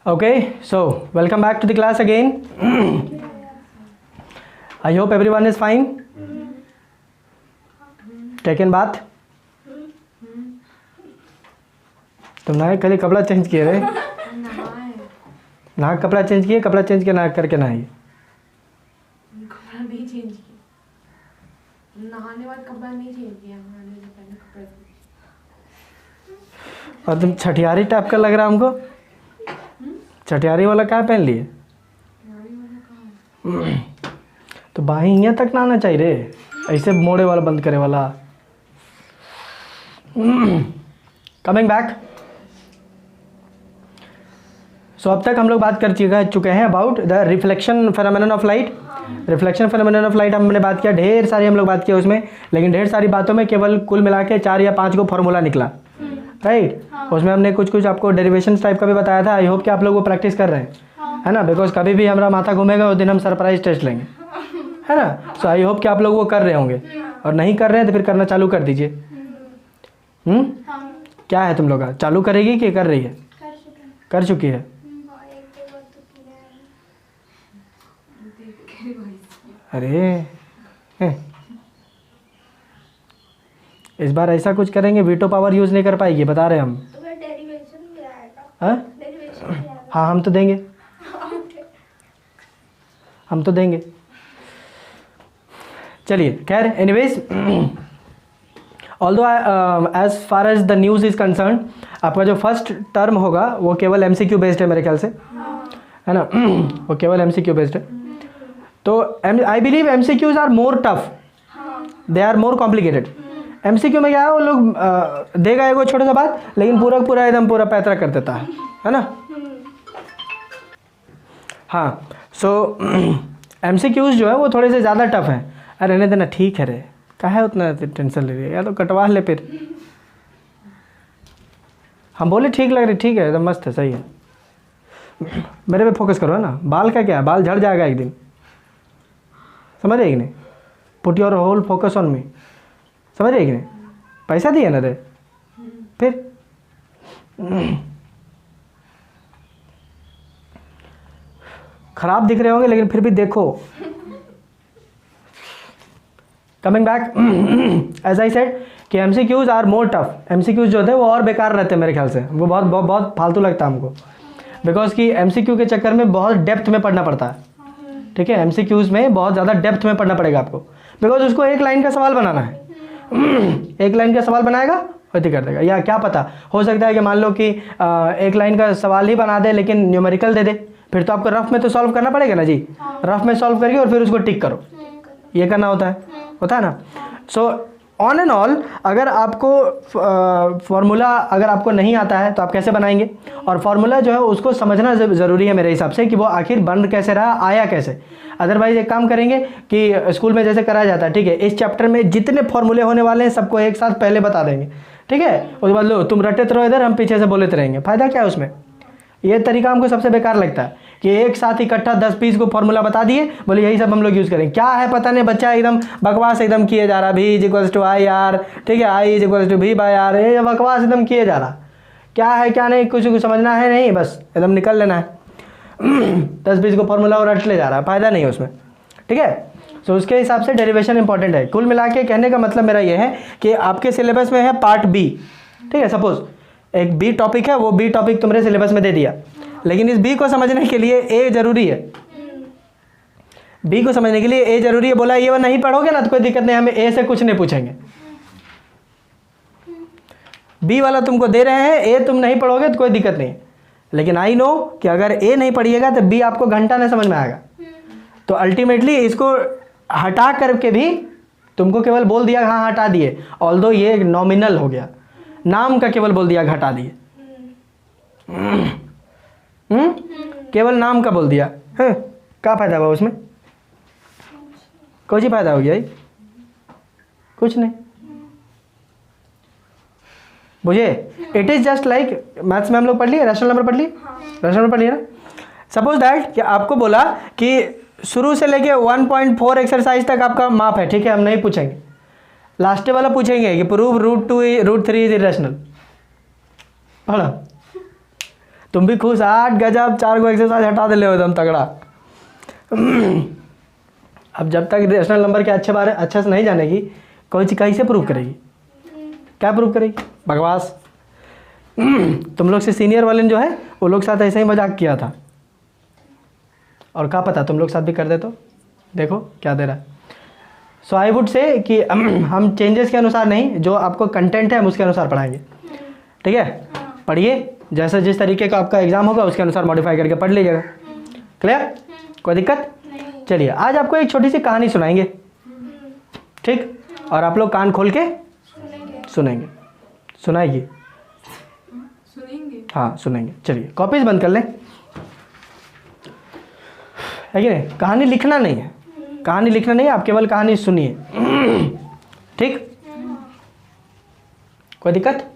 Okay, so welcome back to the class again. I hope everyone is fine. Taken bath? तुम नहाए कल कपड़ा change किए रे? नहा कपड़ा चेंज किए, कपड़ा चेंज किया नहा करके नहाइए। कपड़ा नहीं चेंज किया, नहाने बाद कपड़ा नहीं चेंज किया, नहाने से पहले कपड़ा। और तुम छठियारी टाइप का लग रहा हमको। छठियारी वाला क्या पहन लिए? तो बाही यहाँ तक ना आना चाहिए रे, ऐसे मोड़े वाला बंद करे वाला। Coming back. सो अब तक हम लोग बात कर चुके हैं about the reflection phenomenon of light. Reflection phenomenon of light हमने बात किया, ढेर सारी हम लोग बात किया उसमें, लेकिन ढेर सारी बातों में केवल कुल मिला के 4 या 5 को फॉर्मूला निकला, राइट। उसमें हमने कुछ आपको डेरिवेशन टाइप का भी बताया था। आई होप कि आप लोग वो प्रैक्टिस कर रहे हैं, है ना, बिकॉज कभी भी हमारा माथा घूमेगा उस दिन हम सरप्राइज टेस्ट लेंगे, है ना। सो आई होप कि आप लोग वो कर रहे होंगे, और नहीं कर रहे हैं तो फिर करना चालू कर दीजिए। क्या है तुम लोग का, चालू करेगी कि कर रही है? कर चुकी है। अरे इस बार ऐसा कुछ करेंगे वीटो पावर यूज नहीं कर पाएगी, बता रहे हम। हाँ हम तो देंगे, हम तो देंगे। चलिए खैर, anyways, although as far as the news is concern, आपका जो फर्स्ट टर्म होगा वो केवल एमसीक्यू बेस्ड है मेरे ख्याल से, है ना। वो केवल एमसीक्यू बेस्ड है। तो I believe MCQs are more tough, they are more complicated. MCQ में क्या है, वो लोग देगा एगो छोटा सा बात, लेकिन पूरा एकदम पूरा पैतरा कर देता है ना। हाँ, सो एमसीक्यूज जो है वो थोड़े से ज़्यादा टफ हैं। अरे रहने देना, ठीक है रे, काहे है उतना टेंशन ले रही है, या तो कटवा ले फिर। हम बोले ठीक लग रही, ठीक है एकदम मस्त है, सही है। मेरे पे फोकस करो, है ना। बाल का क्या है, बाल झड़ जाएगा एक दिन, समझ रहे कि नहीं। Put your whole focus on me, समझ रहे कि नहीं। पैसा दिए ना रे, फिर खराब दिख रहे होंगे लेकिन फिर भी देखो। Coming back, as I said कि MCQs are more tough. MCQs जो थे वो और बेकार रहते हैं मेरे ख्याल से, वो बहुत फालतू लगता है हमको, बिकॉज कि एमसीक्यू के चक्कर में बहुत डेप्थ में पढ़ना पड़ता है, ठीक है। एमसीक्यूज में बहुत ज़्यादा डेप्थ में पढ़ना पड़ेगा आपको, बिकॉज उसको एक लाइन का सवाल बनाना है। एक लाइन का सवाल बनाएगा वही कर देगा, या क्या पता हो सकता है कि मान लो कि एक लाइन का सवाल ही बना दे लेकिन न्यूमेरिकल दे दे, फिर तो आपको रफ में तो सॉल्व करना पड़ेगा ना जी। रफ में सॉल्व करके और फिर उसको टिक करो, ये करना होता है ना। सो ऑन एंड ऑल, अगर आपको फार्मूला अगर आपको नहीं आता है तो आप कैसे बनाएंगे, और फार्मूला जो है उसको समझना ज़रूरी है मेरे हिसाब से, कि वो आखिर बन कैसे रहा, आया कैसे। अदरवाइज एक काम करेंगे कि स्कूल में जैसे कराया जाता है, ठीक है, इस चैप्टर में जितने फार्मूले होने वाले हैं सबको एक साथ पहले बता देंगे, ठीक है। उसके बाद लो तुम रटते रहो इधर, हम पीछे से बोलते रहेंगे, फ़ायदा क्या है उसमें। ये तरीका हमको सबसे बेकार लगता है कि एक साथ इकट्ठा 10-20 को फार्मूला बता दिए, बोले यही सब हम लोग यूज़ करें। क्या है पता नहीं, बच्चा एकदम बकवास एकदम किए जा रहा, भी इज आई आर, ठीक है, आई इज भी बाई आर, ये बकवास एकदम किए जा रहा। क्या है क्या नहीं कुछ समझना है नहीं, बस एकदम निकल लेना है। 10-20 को फार्मूला और रट ले जा रहा है, फ़ायदा नहीं है उसमें, ठीक है। तो उसके हिसाब से डेरिवेशन इंपॉर्टेंट है। कुल मिला के कहने का मतलब मेरा ये है कि आपके सिलेबस में है पार्ट बी, ठीक है। सपोज एक बी टॉपिक है, वो बी टॉपिक तुम्हारे सिलेबस में दे दिया, लेकिन इस बी को समझने के लिए ए जरूरी है। बी को समझने के लिए ए जरूरी है, बोला ये वो नहीं पढ़ोगे ना तो कोई दिक्कत नहीं, हमें ए से कुछ नहीं पूछेंगे। बी वाला तुमको दे रहे हैं, ए तुम नहीं पढ़ोगे तो कोई दिक्कत नहीं, लेकिन आई नो कि अगर ए नहीं पढ़िएगा तो बी आपको घंटा नहीं समझ में आएगा। तो अल्टीमेटली इसको हटा करके भी तुमको केवल बोल दिया, हाँ हटा दिए, ऑल्दो ये नॉमिनल हो गया, नाम का केवल बोल दिया हटा दिए, केवल नाम का बोल दिया है। क्या फायदा हुआ उसमें, कोई फायदा हो गया, कुछ नहीं, बुझे। It is just like maths में हम लोग पढ़ लिए, रैशनल नंबर पढ़ लिए, रैशनल नंबर पढ़ लिए ना। सपोज दैट कि आपको बोला कि शुरू से लेके 1.4 एक्सरसाइज तक आपका माप है, ठीक है, हम नहीं पूछेंगे, लास्ट वाला पूछेंगे कि प्रूव √3 इज इरेशनल, पढ़ा तुम भी खुश, 8 गजब 4 को एक्सरसाइज हटा दे ले एकदम तगड़ा। अब जब तक रेशनल नंबर के अच्छे से नहीं जानेगी, कोई चीज़ कैसे प्रूव करेगी? क्या प्रूव करेगी? बकवास। तुम लोग से सीनियर वाले जो है वो लोग साथ ऐसे ही मजाक किया था, और क्या पता तुम लोग साथ भी कर दे तो। देखो क्या दे रहा है। सो आई वुड से कि हम चेंजेस के अनुसार नहीं, जो आपको कंटेंट है हम उसके अनुसार पढ़ाएंगे। ठीक है, पढ़िए, जैसे जिस तरीके का आपका एग्जाम होगा उसके अनुसार मॉडिफाई करके पढ़ लीजिएगा। क्लियर? कोई दिक्कत? चलिए, आज आपको एक छोटी सी कहानी सुनाएंगे, ठीक? और आप लोग कान खोल के सुनेंगे। सुनाएगी? सुनेंगे। हाँ सुनेंगे। चलिए कॉपीज बंद कर लें, है कि नहीं? कहानी लिखना नहीं है, कहानी लिखना नहीं है, आप केवल कहानी सुनिए। ठीक? कोई दिक्कत?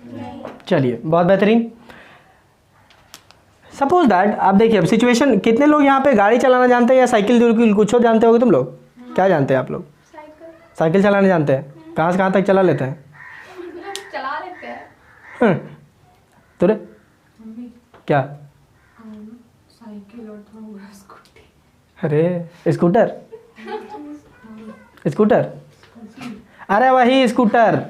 चलिए, बहुत बेहतरीन। सपोज दैट, आप देखिए अब सिचुएशन, कितने लोग यहाँ पे गाड़ी चलाना जानते हैं या साइकिल कुछ और जानते होगे तुम लोग? क्या जानते हैं आप लोग? साइकिल चलाना जानते हैं? कहाँ से कहाँ तक चला लेते हैं? चला लेते हैं। तुरे मम्मी क्या? साइकिल और थोड़ा स्कूटी। अरे स्कूटर, स्कूटर, अरे वही स्कूटर।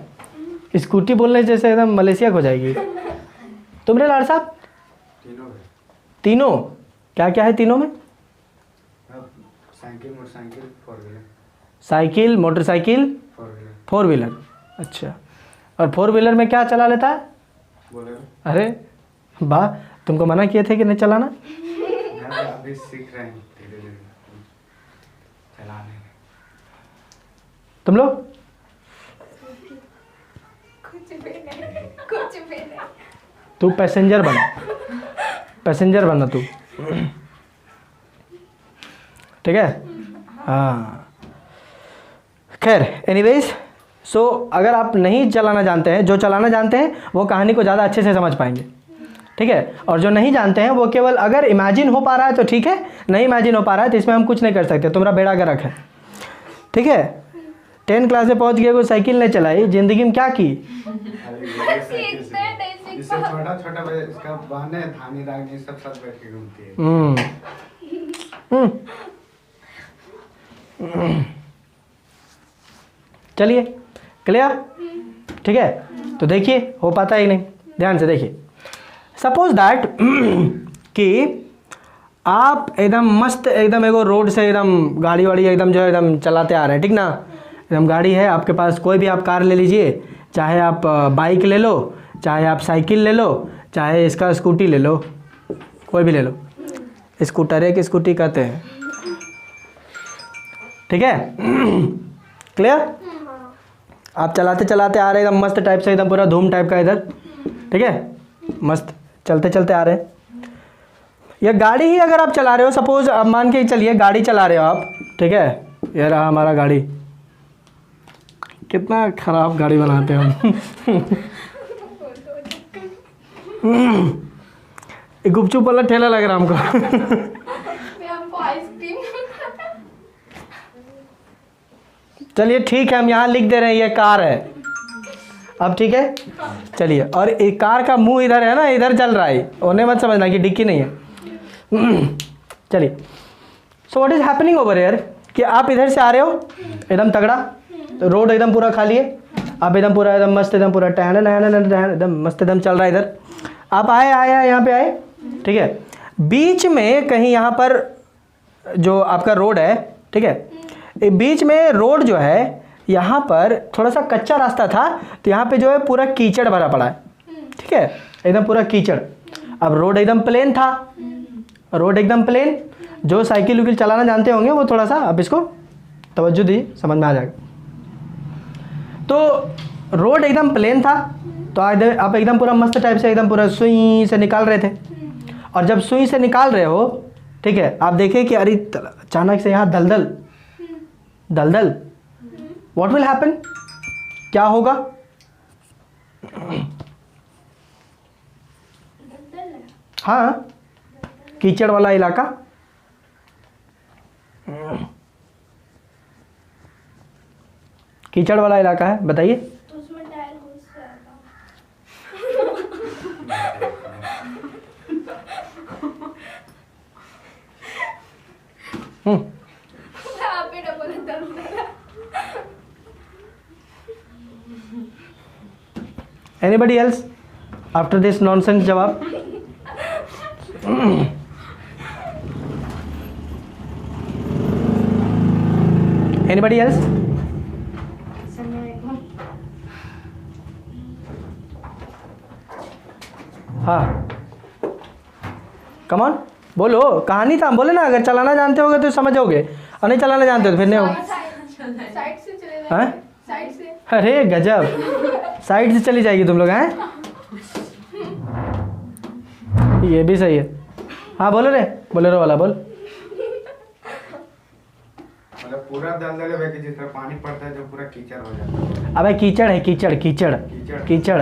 स्कूटी बोलने जैसे एकदम मलेशिया हो जाएगी। तुमरे लाड साहब? तीनों क्या क्या है तीनों में? Cycle, motorcycle, four wheeler. Cycle, motorcycle, four wheeler. अच्छा, और फोर व्हीलर में क्या चला लेता है? बोलेरो। अरे वाह, तुमको मना किए थे कि नहीं चलाना? अभी सीख रहे हैं धीरे धीरे चलाने। तुम लोग? कुछ भी नहीं। तू पैसेंजर बना, पैसेंजर बना तू। ठीक है? हाँ, खैर एनीवेज, सो अगर आप नहीं चलाना जानते हैं, जो चलाना जानते हैं वो कहानी को ज़्यादा अच्छे से समझ पाएंगे। ठीक है? और जो नहीं जानते हैं वो केवल अगर इमेजिन हो पा रहा है तो ठीक है, नहीं इमेजिन हो पा रहा है तो इसमें हम कुछ नहीं कर सकते, तुम्हारा बेड़ा गर्क है। ठीक है? 10 क्लास में पहुंच गया, कोई साइकिल नहीं चलाई, जिंदगी में क्या की? इससे छोटा छोटा इसका बहने धानी रागनी सब साथ बैठ के घूमती है। चलिए, क्लियर? ठीक है, तो देखिए हो पाता ही नहीं, ध्यान से देखिए। सपोज दैट कि आप एकदम मस्त, एकदम एगो रोड से एकदम गाड़ी वाड़ी एकदम जो है एकदम चलाते आ रहे हैं, ठीक ना? एकदम गाड़ी है आपके पास, कोई भी आप कार ले लीजिए, चाहे आप बाइक ले लो, चाहे आप साइकिल ले लो, चाहे इसका स्कूटी ले लो, कोई भी ले लो। स्कूटर है कि स्कूटी कहते हैं। ठीक है? क्लियर? आप चलाते चलाते आ रहे हैं एकदम मस्त टाइप से, एकदम पूरा धूम टाइप का इधर। ठीक है? मस्त चलते चलते आ रहे हैं। या गाड़ी ही अगर आप चला रहे हो, सपोज आप मान के चलिए गाड़ी चला रहे हो आप, ठीक है? ये रहा हमारा गाड़ी, कितना खराब गाड़ी बनाते हो हम। गुपचुप वाला ठेला लग रहा हमको। मैं आपको आइसक्रीम। चलिए ठीक है, हम यहाँ लिख दे रहे हैं ये कार है। अब ठीक है, चलिए, और एक कार का मुंह इधर है ना, इधर चल रहा है, उन्हें मत समझना कि डिक्की नहीं है। चलिए, so what is happening over here कि आप इधर से आ रहे हो एकदम तगड़ा, तो रोड एकदम पूरा खाली है, आप एकदम पूरा एकदम मस्त, एकदम पूरा टहन एकदम मस्त एकदम चल रहा है इधर। आप आए यहाँ पे आए, ठीक है? बीच में कहीं यहाँ पर जो आपका रोड है, ठीक है, बीच में रोड जो है यहाँ पर थोड़ा सा कच्चा रास्ता था, तो यहाँ पे जो है पूरा कीचड़ भरा पड़ा है। ठीक है? एकदम पूरा कीचड़। अब रोड एकदम प्लेन था, रोड एकदम प्लेन। जो साइकिल उकिल चलाना जानते होंगे वो थोड़ा सा अब इसको तवज्जो दी, समझ में आ जाएगा। तो रोड एकदम प्लेन था, तो आप एकदम पूरा मस्त टाइप से एकदम पूरा सुई से निकाल रहे थे। और जब सुई से निकाल रहे हो, ठीक है, आप देखिए कि अरे अचानक से यहाँ दलदल दलदल, व्हाट विल हैपन? क्या होगा? हाँ, कीचड़ वाला इलाका, कीचड़ वाला इलाका है, बताइए। तो उसमें टायर घुस जाएगा। आप ही डबल दर्द anybody else after this nonsense जवाब? Anybody else? हाँ कम ऑन बोलो, कहानी था बोले ना, अगर चलाना जानते होगे तो समझोगे और नहीं चलाना जानते हो तो फिर नहीं होगा। साइड से चले हाँ? जाएंगे, साइड से। अरे गजब, साइड से चली जाएगी तुम लोग हैं। ये भी सही है। हाँ बोलो रे, बोलेरो वाला बोल। मतलब पूरा दलदल है कि जिस तरह पानी पड़ता है जो पूरा कीचड़ हो जाता है। अबे कीचड़ है, कीचड़ कीचड़ कीचड़।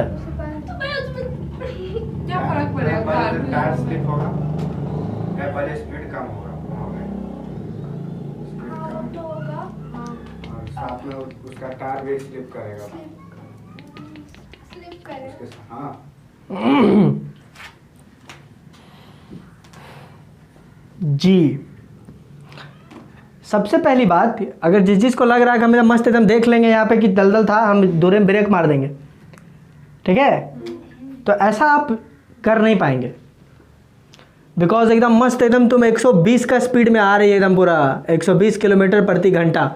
क्या फर्क पड़ेगा कार में? टायर स्लिप होगा या पहले स्पीड कम होगा हाँ, वो तो होगा। और साथ में उसका टायर भी स्लिप करेगा स्लिप करेगा। उसके हाँ। जी सबसे पहली बात, अगर जिस चीज़ को लग रहा है कि हमें मस्त एकदम देख लेंगे यहाँ पे कि दलदल था, हम दूर में ब्रेक मार देंगे, ठीक है, तो ऐसा आप कर नहीं पाएंगे। बिकॉज एकदम मस्त एकदम तुम 120 का स्पीड में आ रही है, एकदम पूरा 120 किलोमीटर प्रति घंटा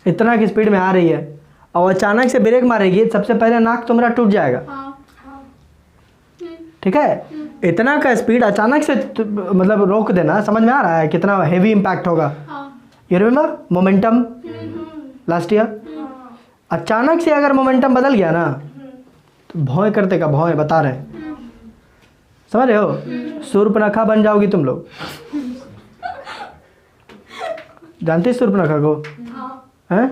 इतना की स्पीड में आ रही है और अचानक से ब्रेक मारेगी, सबसे पहले नाक तुम्हारा टूट जाएगा। ठीक है, इतना का स्पीड अचानक से मतलब रोक देना, समझ में आ रहा है कितना हेवी इम्पैक्ट होगा। You remember momentum last year? अचानक से अगर मोमेंटम बदल गया ना तो भौं करते का भौं बता रहे हैं, समझ रहे हो, सूर्पनखा बन जाओगी तुम लोग। जानते सूर्पनखा को? हैं?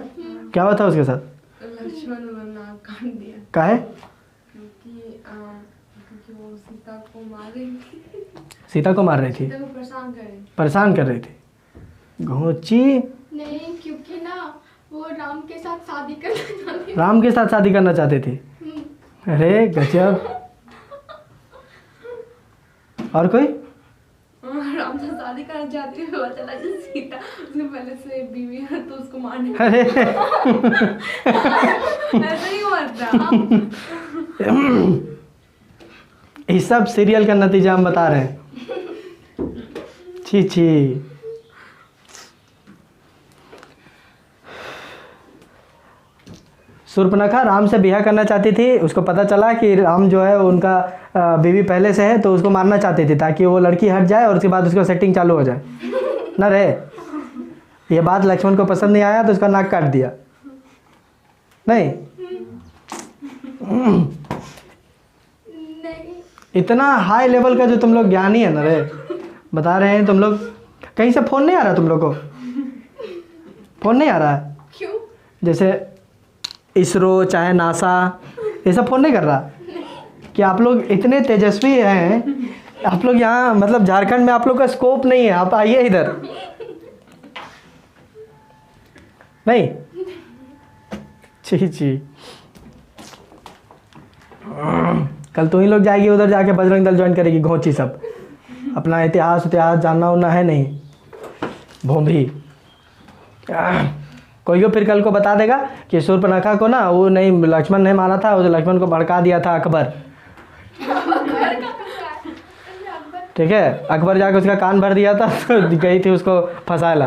क्या हुआ था उसके साथ? लक्ष्मण बनना काट दिया। काहे? क्योंकि वो सीता को मार रही थी। सीता को मार रही थी, सीता को परेशान कर रही थी। घोंची नहीं, क्योंकि ना वो राम के साथ शादी करना चाहती थी। राम के साथ शादी करना चाहती थी। अरे गजब। और कोई? राम से शादी करना चाहती है, पता चला कि सीता उसके पहले से बीवी है तो उसको मारने। अरे ऐसा ही हुआ था। ये सब सीरियल का नतीजा हम बता रहे हैं। छी छी। सूर्पनखा राम से ब्याह करना चाहती थी, उसको पता चला कि राम जो है उनका बीवी पहले से है, तो उसको मारना चाहती थी ताकि वो लड़की हट जाए और उसके बाद उसका सेटिंग चालू हो जाए ना रे। ये बात लक्ष्मण को पसंद नहीं आया तो उसका नाक काट दिया। नहीं इतना हाई लेवल का जो तुम लोग ज्ञानी है ना रे, बता रहे हैं तुम लोग। कहीं से फ़ोन नहीं आ रहा तुम लोग को? फ़ोन नहीं आ रहा है? क्यों? जैसे इसरो चाहे नासा ये सब फ़ोन नहीं कर रहा कि आप लोग इतने तेजस्वी हैं, आप लोग यहाँ मतलब झारखंड में आप लोग का स्कोप नहीं है, आप आइए इधर। नहीं छी कल तो ही लोग जाएगी उधर, जाके बजरंग दल ज्वाइन करेगी घोंची सब। अपना इतिहास जानना उन्ना है नहीं, भोंभी। कोई को फिर कल को बता देगा कि सूर्पनखा को ना वो नहीं लक्ष्मण ने मारा था, वो लक्ष्मण को भड़का दिया था अकबर। ठीक है, अकबर जाके उसका कान भर दिया था तो गई थी उसको फंसाला,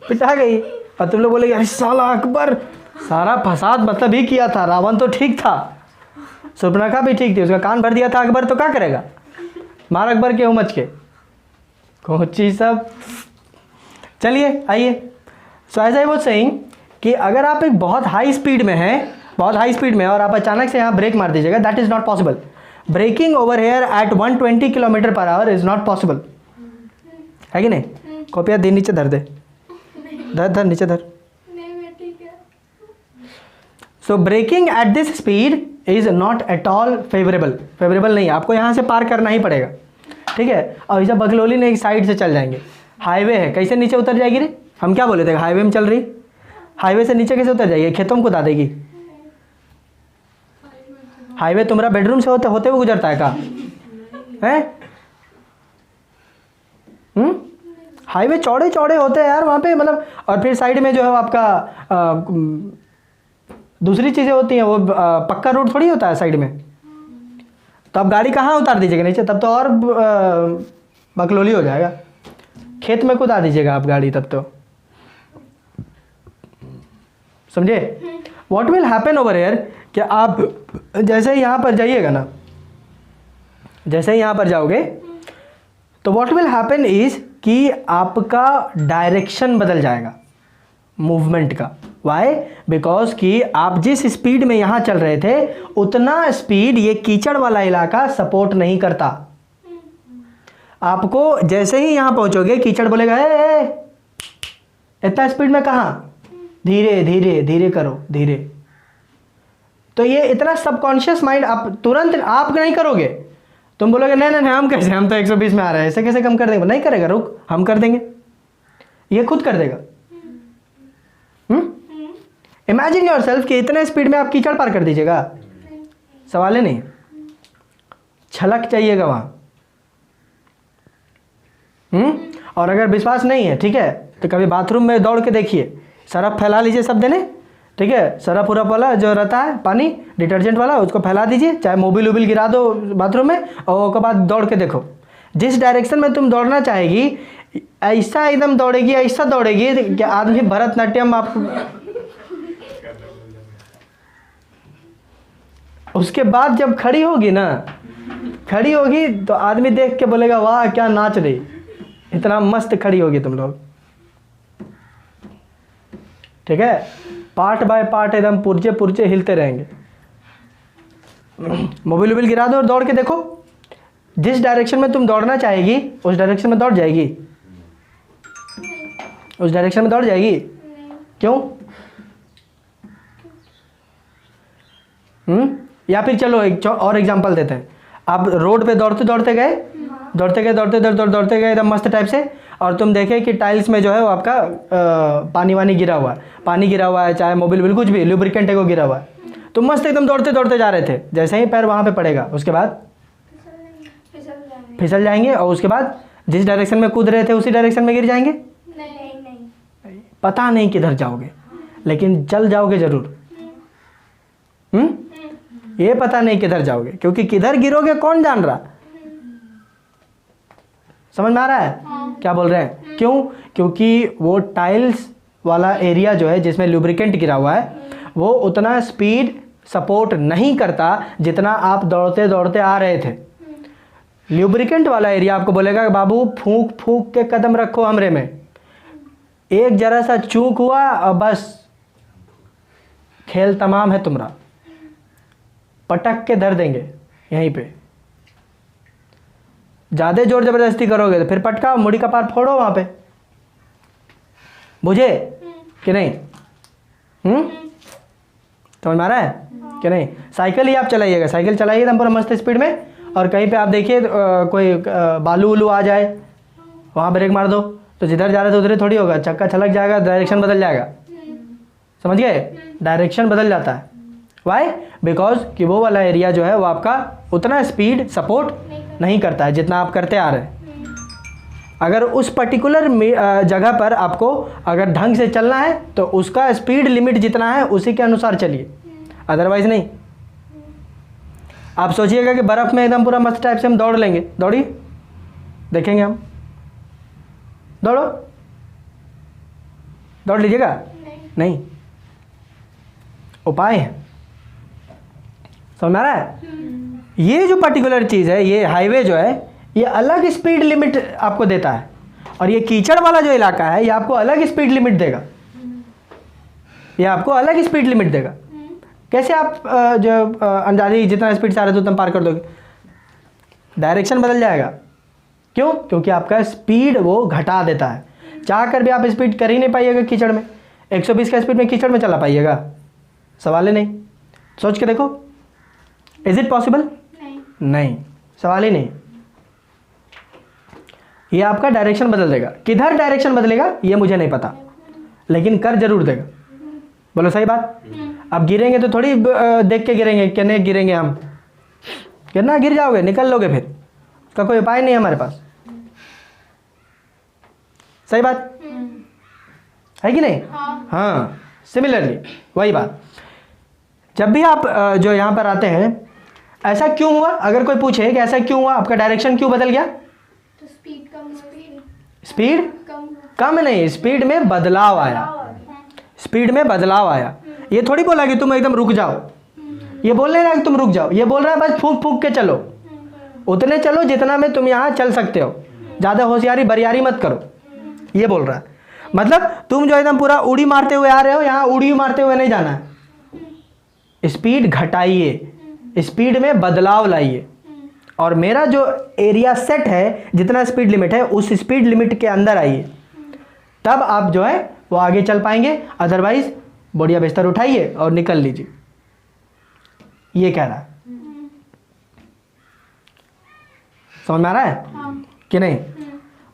पिटा गई। और तुम लोग बोलेगे अरे साला अकबर सारा फसाद मतलब ही किया था, रावण तो ठीक था, सूर्पनखा भी ठीक थी, उसका कान भर दिया था अकबर, तो क्या करेगा? मार अकबर के उमच के कोची सब। चलिए आइए। So as I was saying कि अगर आप एक बहुत हाई स्पीड में हैं, बहुत हाई स्पीड में और आप अचानक से यहाँ ब्रेक मार दीजिएगा, that is not possible. Breaking over here at 120 kilometre per hour is not possible, है कि नहीं? कॉपिया दे नीचे धर दे, धर नीचे धर। नहीं मैं ठीक है। So braking at this speed is not at all favourable नहीं, आपको यहाँ से पार करना ही पड़ेगा। ठीक है, और इसे बगलोली ने एक साइड से चल जाएंगे, हाईवे है, कैसे नीचे उतर जाएगी रे? हम क्या बोले थे, हाईवे में चल रही, हाईवे से नीचे कैसे उतर जाएगी? खेतों में कुदा देगी। हाईवे तुम्हारा बेडरूम से होते हुए गुजरता है का? हैं? हाईवे चौड़े चौड़े होते हैं यार वहाँ पे, मतलब। और फिर साइड में जो है वो आपका दूसरी चीज़ें होती हैं, वो पक्का रोड थोड़ी होता है साइड में। तो आप गाड़ी कहाँ उतार दीजिएगा? नीचे। तब तो और बकलोली हो जाएगा। खेत में कुदा दीजिएगा आप गाड़ी तब तो, समझे? What will happen over here कि आप जैसे ही यहाँ पर जाइएगा ना, जैसे ही यहाँ पर जाओगे तो व्हाट विल हैपन इज कि आपका डायरेक्शन बदल जाएगा मूवमेंट का। वाई? बिकॉज कि आप जिस स्पीड में यहाँ चल रहे थे उतना स्पीड ये कीचड़ वाला इलाका सपोर्ट नहीं करता। आपको जैसे ही यहाँ पहुँचोगे कीचड़ बोलेगा ए इतना स्पीड में कहाँ, धीरे धीरे धीरे करो, धीरे। तो ये इतना सबकॉन्शियस माइंड आप तुरंत आप नहीं करोगे। तुम बोलोगे नहीं नहीं हम कैसे, हम तो 120 में आ रहे हैं, ऐसे कैसे कम कर देंगे? नहीं करेगा, रुक हम कर देंगे, ये खुद कर देगा। इमेजिन योरसेल्फ कि इतने स्पीड में आप कीचड़ पार कर दीजिएगा, सवाल ही नहीं। छलक चाहिएगा वहाँ। और अगर विश्वास नहीं है, ठीक है, तो कभी बाथरूम में दौड़ के देखिए, सरफ फैला लीजिए सब देने, ठीक है, सरफ उरफ वाला जो रहता है पानी डिटर्जेंट वाला उसको फैला दीजिए, चाहे मोबिल उबिल गिरा दो बाथरूम में, और उसके बाद दौड़ के देखो जिस डायरेक्शन में तुम दौड़ना चाहेगी ऐसा एकदम दौड़ेगी, ऐसा दौड़ेगी कि आदमी भरतनाट्यम आप। उसके बाद जब खड़ी होगी ना, खड़ी होगी तो आदमी देख के बोलेगा वाह क्या नाच रही, इतना मस्त खड़ी होगी तुम लोग, ठीक है। पार्ट बाय पार्ट एकदम पुर्जे पुर्जे हिलते रहेंगे। मोबिल उबिल गिरा दो और दौड़ के देखो, जिस डायरेक्शन में तुम दौड़ना चाहेगी उस डायरेक्शन में दौड़ जाएगी, उस डायरेक्शन में दौड़ जाएगी। क्यों? या फिर चलो एक और एग्जांपल देते हैं। आप रोड पे दौड़ते दौड़ते गए, दौड़ते गए, दौड़ते गए एकदम मस्त टाइप से, और तुम देखे कि टाइल्स में जो है वो आपका पानी वानी गिरा हुआ है, पानी गिरा हुआ है, चाहे मोबिल बिल कुछ भी लुब्रिकेंट है वो गिरा हुआ है। तो मस्त एकदम दौड़ते दौड़ते जा रहे थे, जैसे ही पैर वहाँ पे पड़ेगा उसके बाद फिसल जाएंगे, और उसके बाद जिस डायरेक्शन में कूद रहे थे उसी डायरेक्शन में गिर जाएंगे। नहीं। पता नहीं किधर जाओगे, लेकिन चल जाओगे जरूर। ये पता नहीं किधर जाओगे, क्योंकि किधर गिरोगे कौन जान रहा। समझ में आ रहा है क्या बोल रहे हैं? क्यों? क्योंकि वो टाइल्स वाला एरिया जो है जिसमें लुब्रिकेंट गिरा हुआ है वो उतना स्पीड सपोर्ट नहीं करता जितना आप दौड़ते दौड़ते आ रहे थे। लुब्रिकेंट वाला एरिया आपको बोलेगा बाबू फूंक फूंक के कदम रखो हमरे में, एक जरा सा चूक हुआ और बस खेल तमाम है तुम्हारा, पटक के धर देंगे यहीं पे। ज़्यादा जोर ज़बरदस्ती करोगे तो फिर पटका मुड़ी का पार फोड़ो वहाँ पे, बुझे कि नहीं? समझ में आ रहा है कि नहीं? साइकिल ही आप चलाइएगा, साइकिल चलाइए एकदम पूरा मस्त स्पीड में, और कहीं पे आप देखिए कोई बालू उलू आ जाए, वहाँ ब्रेक मार दो, तो जिधर जा रहे थे उधर थोड़ी होगा, चक्का छलक जाएगा, डायरेक्शन बदल जाएगा। समझ गए? डायरेक्शन बदल जाता है। वाई? बिकॉज कि वो वाला एरिया जो है वो आपका उतना स्पीड सपोर्ट नहीं करता है जितना आप करते आ रहे हैं। अगर उस पर्टिकुलर जगह पर आपको अगर ढंग से चलना है तो उसका स्पीड लिमिट जितना है उसी के अनुसार चलिए, अदरवाइज नहीं। आप सोचिएगा कि बर्फ़ में एकदम पूरा मस्त टाइप से हम दौड़ लेंगे, दौड़िए देखेंगे हम, दौड़ो, दौड़ लीजिएगा। नहीं, उपाय है। समझ में आ रहा है? ये जो पर्टिकुलर चीज़ है, ये हाईवे जो है ये अलग स्पीड लिमिट आपको देता है, और ये कीचड़ वाला जो इलाका है ये आपको अलग स्पीड लिमिट देगा, ये आपको अलग स्पीड लिमिट देगा। कैसे आप जो अंदाजी जितना स्पीड से आ रहे थे उतना पार कर दोगे? डायरेक्शन बदल जाएगा। क्यों? क्योंकि आपका स्पीड वो घटा देता है। चाह कर भी आप स्पीड कर ही नहीं पाइएगा कीचड़ में, 120 का स्पीड में कीचड़ में चला पाइएगा? सवाल ही नहीं। सोच के देखो, इज इट पॉसिबल? नहीं, सवाल ही नहीं। ये आपका डायरेक्शन बदल देगा। किधर डायरेक्शन बदलेगा ये मुझे नहीं पता, लेकिन कर जरूर देगा। बोलो सही बात? अब गिरेंगे तो थोड़ी देख के गिरेंगे कि नहीं गिरेंगे हम, गिरना गिर जाओगे, निकल लोगे, फिर उसका कोई उपाय नहीं है हमारे पास। सही बात है कि नहीं? हाँ, सिमिलरली वही बात, जब भी आप जो यहाँ पर आते हैं, ऐसा क्यों हुआ, अगर कोई पूछे कि ऐसा क्यों हुआ, आपका डायरेक्शन क्यों बदल गया? तो स्पीड कम, स्पीड कम कम नहीं, स्पीड में बदलाव आया, स्पीड में बदलाव आया। ये थोड़ी बोला कि तुम एकदम रुक जाओ, ये बोल नहीं रहा कि तुम रुक जाओ, ये बोल रहा है बस फूंक फूंक के चलो, उतने चलो जितना में तुम यहाँ चल सकते हो, ज़्यादा होशियारी बरियारी मत करो, ये बोल रहा है। मतलब तुम जो एकदम पूरा उड़ी मारते हुए आ रहे हो, यहाँ उड़ी मारते हुए नहीं जाना है, स्पीड घटाइए, स्पीड में बदलाव लाइए, और मेरा जो एरिया सेट है, जितना स्पीड लिमिट है, उस स्पीड लिमिट के अंदर आइए, तब आप जो है वो आगे चल पाएंगे। अदरवाइज बढ़िया बिस्तर उठाइए और निकल लीजिए, ये कह रहा है। समझ में आ रहा है कि नहीं?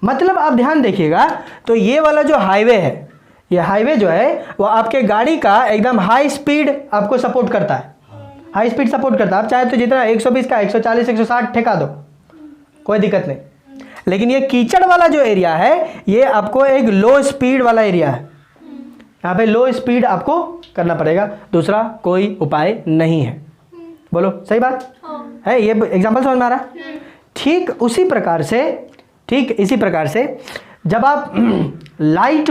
मतलब आप ध्यान देखिएगा, तो ये वाला जो हाईवे है, ये हाईवे जो है वो आपके गाड़ी का एकदम हाई स्पीड आपको सपोर्ट करता है, हाई स्पीड सपोर्ट करता है। आप चाहे तो जितना 120 का 140 160 ठेका दो, कोई दिक्कत नहीं। लेकिन ये कीचड़ वाला जो एरिया है, ये आपको एक लो स्पीड वाला एरिया है, यहाँ पे लो स्पीड आपको करना पड़ेगा, दूसरा कोई उपाय नहीं है। बोलो सही बात है? ये एग्जाम्पल समझ में आ रहा है? ठीक उसी प्रकार से, ठीक इसी प्रकार से जब आप लाइट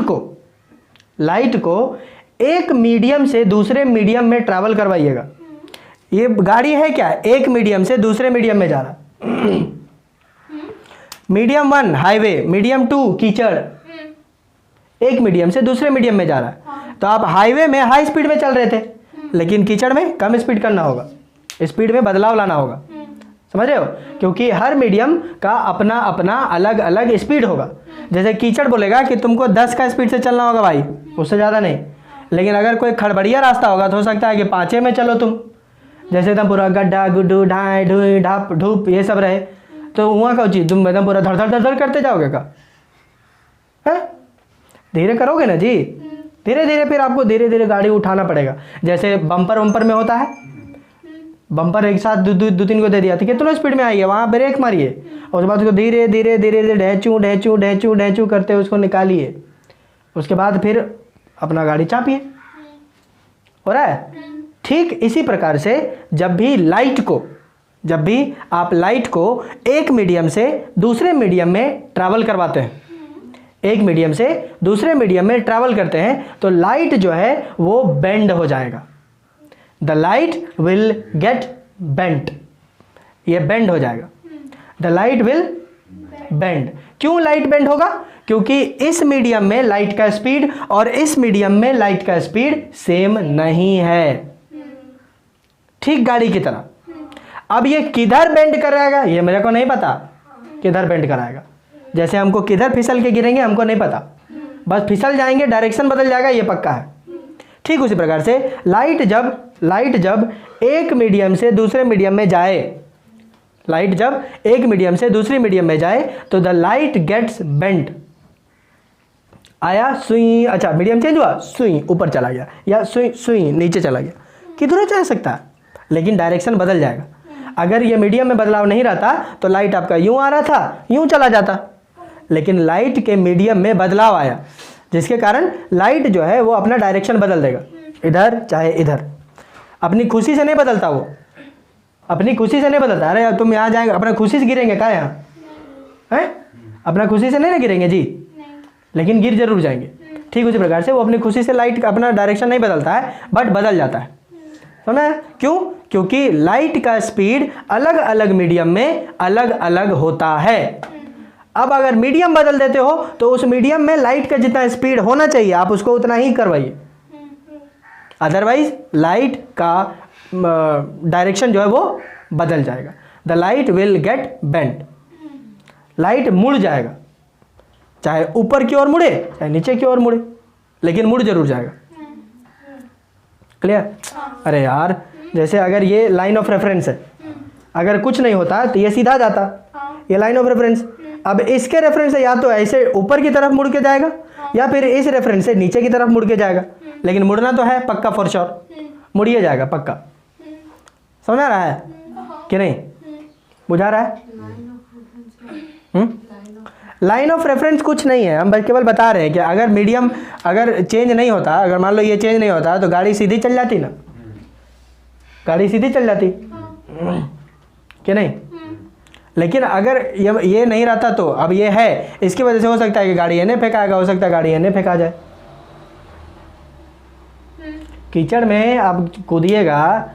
को एक मीडियम से दूसरे मीडियम में ट्रैवल करवाइएगा, ये गाड़ी है क्या, एक मीडियम से दूसरे मीडियम में जा रहा, मीडियम 1 हाईवे, मीडियम 2 कीचड़, एक मीडियम से दूसरे मीडियम में जा रहा है। तो आप हाईवे में हाई स्पीड में चल रहे थे, लेकिन कीचड़ में कम स्पीड करना होगा, स्पीड में बदलाव लाना होगा, समझ रहे हो? क्योंकि हर मीडियम का अपना अपना अलग अलग स्पीड होगा। जैसे कीचड़ बोलेगा कि तुमको 10 का स्पीड से चलना होगा भाई, उससे ज़्यादा नहीं। लेकिन अगर कोई खड़बड़िया रास्ता होगा तो हो सकता है कि 5 में चलो तुम, जैसे एकदम पूरा गड्ढा गुड्डू ढाई ढूई ढाप ढूप ये सब रहे, तो वहाँ का चीज़ तुम एकदम पूरा धड़ धड़ धड़ धड़ करते जाओगे का? है, धीरे करोगे ना जी, धीरे धीरे फिर आपको धीरे धीरे गाड़ी उठाना पड़ेगा। जैसे बम्पर वम्पर में होता है, बम्पर एक साथ दो तीन को दे दिया तो कितना स्पीड में आई है, वहाँ ब्रेक मारिए और उसके बाद उसको धीरे धीरे धीरे धीरे ढेचू ढेचू ढेचू ढेचू करते उसको निकालिए, उसके बाद फिर अपना गाड़ी चापिए। हो रहा है? ठीक इसी प्रकार से जब भी आप लाइट को एक मीडियम से दूसरे मीडियम में ट्रैवल करवाते हैं, एक मीडियम से दूसरे मीडियम में ट्रैवल करते हैं, तो लाइट जो है वो बेंड हो जाएगा। The light will get bent, ये बेंड हो जाएगा, द लाइट विल बेंड। क्यों लाइट बेंड होगा? क्योंकि इस मीडियम में लाइट का स्पीड और इस मीडियम में लाइट का स्पीड सेम नहीं है, ठीक गाड़ी की तरह। अब ये किधर बेंड कराएगा ये मेरे को नहीं पता, किधर बेंड कराएगा। जैसे हमको किधर फिसल के गिरेंगे हमको नहीं पता, बस फिसल जाएंगे, डायरेक्शन बदल जाएगा, ये पक्का है। ठीक उसी प्रकार से लाइट जब एक मीडियम से दूसरे मीडियम में जाए, लाइट जब एक मीडियम से दूसरी मीडियम में जाए तो द लाइट गेट्स बेंट। आया सुई, अच्छा मीडियम चेंज हुआ, सुई ऊपर चला गया या सुई नीचे चला गया, किधर जा सकता है, लेकिन डायरेक्शन बदल जाएगा। अगर ये मीडियम में बदलाव नहीं रहता तो लाइट आपका यूं आ रहा था, यूं चला जाता, लेकिन लाइट के मीडियम में बदलाव आया, जिसके कारण लाइट जो है वो अपना डायरेक्शन बदल देगा, इधर चाहे इधर। अपनी खुशी से नहीं बदलता, वो अपनी खुशी से नहीं बदलता। अरे तुम यहाँ जाएंगे अपना खुशी से गिरेंगे क्या यहाँ हैं? अपना खुशी से नहीं ना गिरेंगे जी, लेकिन गिर जरूर जाएंगे। ठीक उसी प्रकार से वो अपनी खुशी से लाइट का अपना डायरेक्शन नहीं बदलता है, बट बदल जाता है। समझे? क्यों? क्योंकि लाइट का स्पीड अलग अलग मीडियम में अलग अलग होता है। अब अगर मीडियम बदल देते हो तो उस मीडियम में लाइट का जितना स्पीड होना चाहिए आप उसको उतना ही करवाइए, अदरवाइज लाइट का डायरेक्शन जो है वो बदल जाएगा। The light will get bent, light मुड़ जाएगा, चाहे ऊपर की ओर मुड़े चाहे नीचे की ओर मुड़े, लेकिन मुड़ जरूर जाएगा। क्लियर? अरे यार, जैसे अगर ये लाइन ऑफ रेफरेंस है, अगर कुछ नहीं होता तो ये सीधा जाता, ये लाइन ऑफ रेफरेंस। अब इसके रेफरेंस से या तो ऐसे ऊपर की तरफ मुड़ के जाएगा या फिर इस रेफरेंस से नीचे की तरफ मुड़ के जाएगा, लेकिन मुड़ना तो है पक्का, फॉर श्योर मुड़िए जाएगा पक्का। समझ आ रहा है कि नहीं? बुझा रहा है? लाइन ऑफ रेफरेंस कुछ नहीं है, हम बस केवल बता रहे हैं कि अगर मीडियम अगर चेंज नहीं होता, अगर मान लो ये चेंज नहीं होता तो गाड़ी सीधी चल जाती ना, गाड़ी सीधी चल जाती कि नहीं। लेकिन अगर ये नहीं रहता तो अब ये है, इसकी वजह से हो सकता है कि गाड़ी एने फेंकाएगा, हो सकता है गाड़ी एने फेंका जाए। कीचड़ में आप कूदिएगा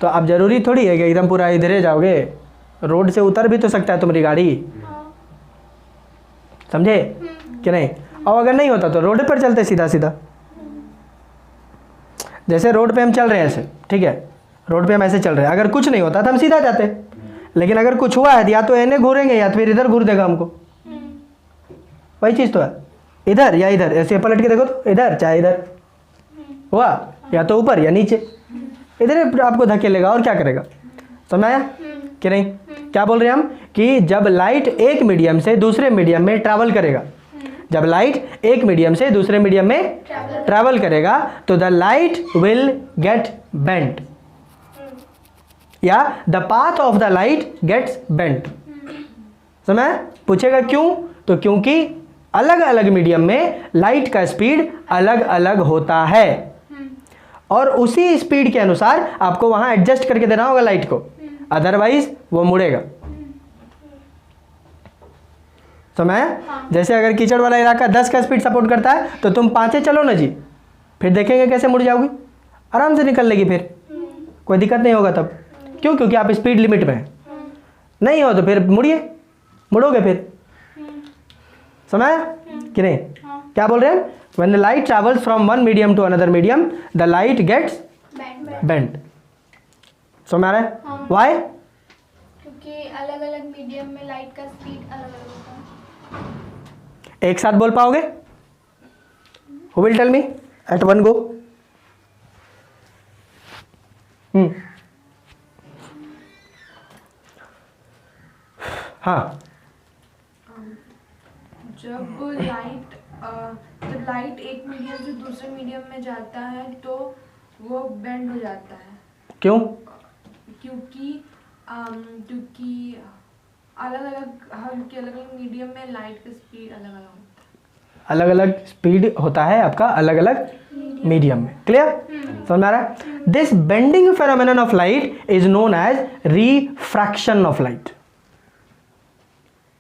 तो अब जरूरी थोड़ी है कि एकदम पूरा इधरे जाओगे, रोड से उतर भी तो सकता है तुम्हारी गाड़ी, समझे कि नहीं। और अगर नहीं होता तो रोड पर चलते सीधा सीधा, जैसे रोड पे हम चल रहे हैं ऐसे, ठीक है, रोड पे हम ऐसे चल रहे हैं, अगर कुछ नहीं होता तो हम सीधा जाते, लेकिन अगर कुछ हुआ है या तो एने घूरेंगे या तो फिर इधर घूर देगा हमको, वही चीज़ तो है, इधर या इधर, ऐसे पलट के देखो तो इधर चाहे इधर हुआ, या तो ऊपर या नीचे, इधर आपको धकेलेगा और क्या करेगा, समझ आया कि नहीं। क्या बोल रहे हैं हम कि जब लाइट एक मीडियम से दूसरे मीडियम में ट्रैवल करेगा, जब लाइट एक मीडियम से दूसरे मीडियम में ट्रैवल करेगा तो the light will get bent, या the path of the light gets bent. समझ पूछेगा क्यों, तो क्योंकि अलग अलग मीडियम में लाइट का स्पीड अलग अलग होता है और उसी स्पीड के अनुसार आपको वहां एडजस्ट करके देना होगा लाइट को, अदरवाइज वो मुड़ेगा। समझ जैसे अगर कीचड़ वाला इलाका 10 का स्पीड सपोर्ट करता है तो तुम 5 चलो ना जी, फिर देखेंगे कैसे मुड़ जाओगी, आराम से निकल लेगी, फिर कोई दिक्कत नहीं होगा तब। क्यों, क्योंकि आप स्पीड लिमिट में हैं। नहीं हो तो फिर मुड़िए, मुड़ोगे फिर। समझ कि नहीं। क्या बोल रहे हैं, when the light travels from one medium to another medium the light gets bent। समझ आ रहा है why, क्योंकि अलग अलग मीडियम में लाइट का स्पीड अलग अलग होता है। एक साथ बोल पाओगे, who will tell me at one go। हाँ, जब लाइट एक मीडियम से दूसरे मीडियम में जाता है तो वो बेंड हो जाता है। क्यों, क्योंकि अलग अलग मीडियम में लाइट का स्पीड अलग अलग होता है, अलग अलग स्पीड होता है आपका अलग अलग मीडियम में। क्लियर, समझ आ रहा है। This bending phenomenon of light is known as refraction of light.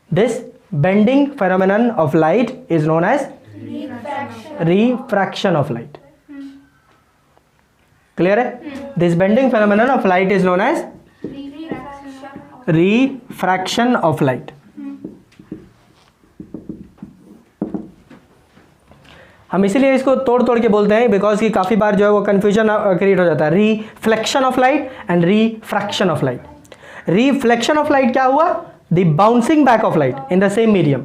This bending phenomenon of light is known as refraction of light। Clear है। This bending phenomenon of light is known as refraction of light। हम इसीलिए इसको तोड़ तोड़ के बोलते हैं because कि काफ़ी बार जो है वो कन्फ्यूजन क्रिएट हो जाता है। Reflection of light and refraction of light. Reflection of light क्या हुआ, the bouncing back of light in the same medium.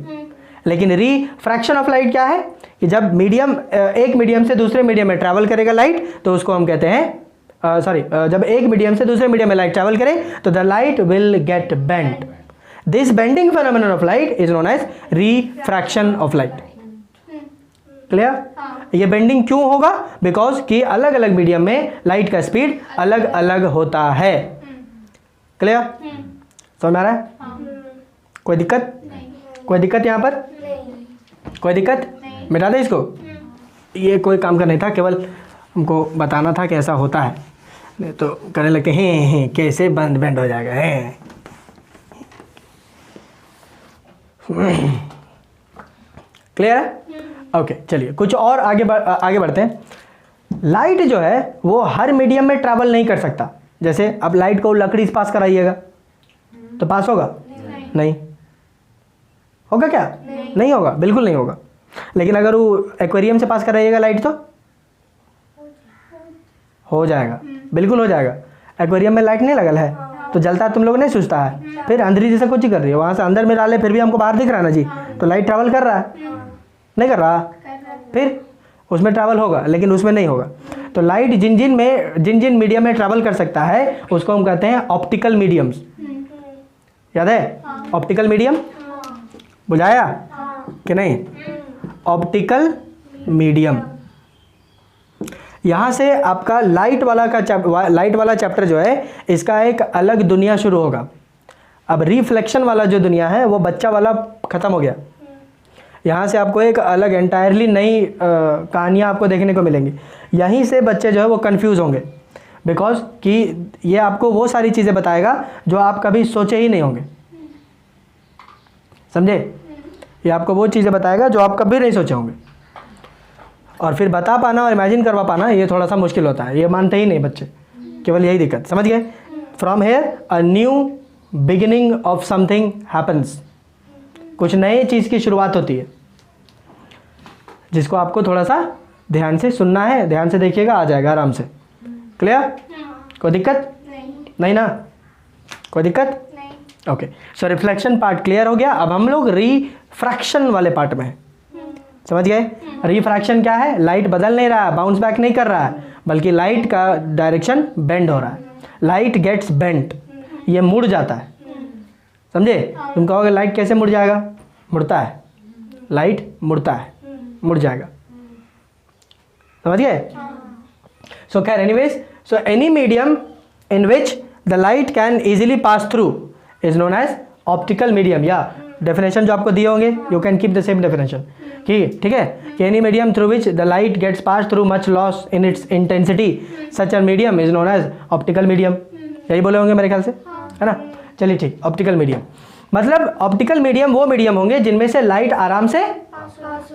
लेकिन रिफ्रैक्शन ऑफ लाइट क्या है कि जब मीडियम एक मीडियम से दूसरे मीडियम में ट्रैवल करेगा लाइट तो उसको हम कहते हैं जब एक मीडियम से दूसरे मीडियम में लाइट ट्रैवल करे तो the light will get bent. This bending phenomenon of light is known as refraction of light. Clear. ये बेंडिंग क्यों होगा, बिकॉज कि अलग अलग मीडियम में लाइट का स्पीड अलग अलग होता है। क्लियर, समझ में आ रहा है। कोई दिक्कत, कोई दिक्कत यहाँ पर, कोई दिक्कत, मिटा दे इसको। ये कोई काम का नहीं था, केवल हमको बताना था कि ऐसा होता है, नहीं तो करने लगते हैं कैसे बंद बेंड हो जाएगा है। क्लियर है। ओके चलिए कुछ और आगे बढ़ते हैं। लाइट जो है वो हर मीडियम में ट्रैवल नहीं कर सकता। जैसे अब लाइट को लकड़ी से पास कराइएगा तो पास होगा, नहीं होगा, क्या नहीं होगा, बिल्कुल नहीं होगा। लेकिन अगर वो एक्वेरियम से पास कराइएगा लाइट तो हो जाएगा, बिल्कुल हो जाएगा। एक्वेरियम में लाइट नहीं लगल है तो जलता तुम लोग नहीं सोचता है, फिर अंदर जैसे कुछ ही कर रही है, वहाँ से अंदर में डाले फिर भी हमको बाहर दिख रहा है ना जी, तो लाइट ट्रैवल कर रहा है, नहीं कर रहा, फिर उसमें ट्रैवल होगा लेकिन उसमें नहीं होगा। तो लाइट जिन जिन मीडियम में ट्रैवल कर सकता है उसको हम कहते हैं ऑप्टिकल मीडियम्स। याद है ऑप्टिकल मीडियम, बुझाया कि नहीं। ऑप्टिकल मीडियम, यहाँ से आपका लाइट वाला चैप्टर जो है इसका एक अलग दुनिया शुरू होगा। अब रिफ्लेक्शन वाला जो दुनिया है वो बच्चा वाला ख़त्म हो गया। यहाँ से आपको एक अलग एंटायरली नई कहानियाँ आपको देखने को मिलेंगी। यहीं से बच्चे जो है वो कंफ्यूज होंगे, बिकॉज कि ये आपको वो सारी चीज़ें बताएगा जो आप कभी सोचे ही नहीं होंगे, समझे? ये आपको वो चीज़ें बताएगा जो आप कभी नहीं सोचे होंगे, और फिर बता पाना और इमेजिन करवा पाना ये थोड़ा सा मुश्किल होता है। ये मानते ही नहीं बच्चे, केवल यही दिक्कत, समझ गए? From here a new beginning of something happens, कुछ नए चीज़ की शुरुआत होती है, जिसको आपको थोड़ा सा ध्यान से सुनना है। ध्यान से देखिएगा, आ जाएगा आराम से। क्लियर? कोई दिक्कत नहीं ना? कोई दिक्कत नहीं। ओके, सो रिफ्लेक्शन पार्ट क्लियर हो गया। अब हम लोग रिफ्रैक्शन वाले पार्ट में हैं, समझ गए? रिफ्रैक्शन क्या है? लाइट बदल नहीं रहा है, बाउंस बैक नहीं कर रहा है, बल्कि लाइट का डायरेक्शन बेंड हो रहा है। लाइट गेट्स बेंट, ये मुड़ जाता है, समझे? तुम कहोगे लाइट कैसे मुड़ जाएगा? मुड़ता है, लाइट मुड़ता है, मुड़ जाएगा, समझ गए? सो खैर anyways, so any medium in which the light can easily pass through is known as optical medium. या डेफिनेशन जो आपको दिए होंगे, you can keep the same definition कि ठीक है कि any medium through which the light gets pass through much loss in its intensity such a medium is known as optical medium. यही बोले होंगे मेरे ख्याल से, है ना? चलिए ठीक, ऑप्टिकल मीडियम मतलब ऑप्टिकल मीडियम वो मीडियम होंगे जिनमें से लाइट आराम से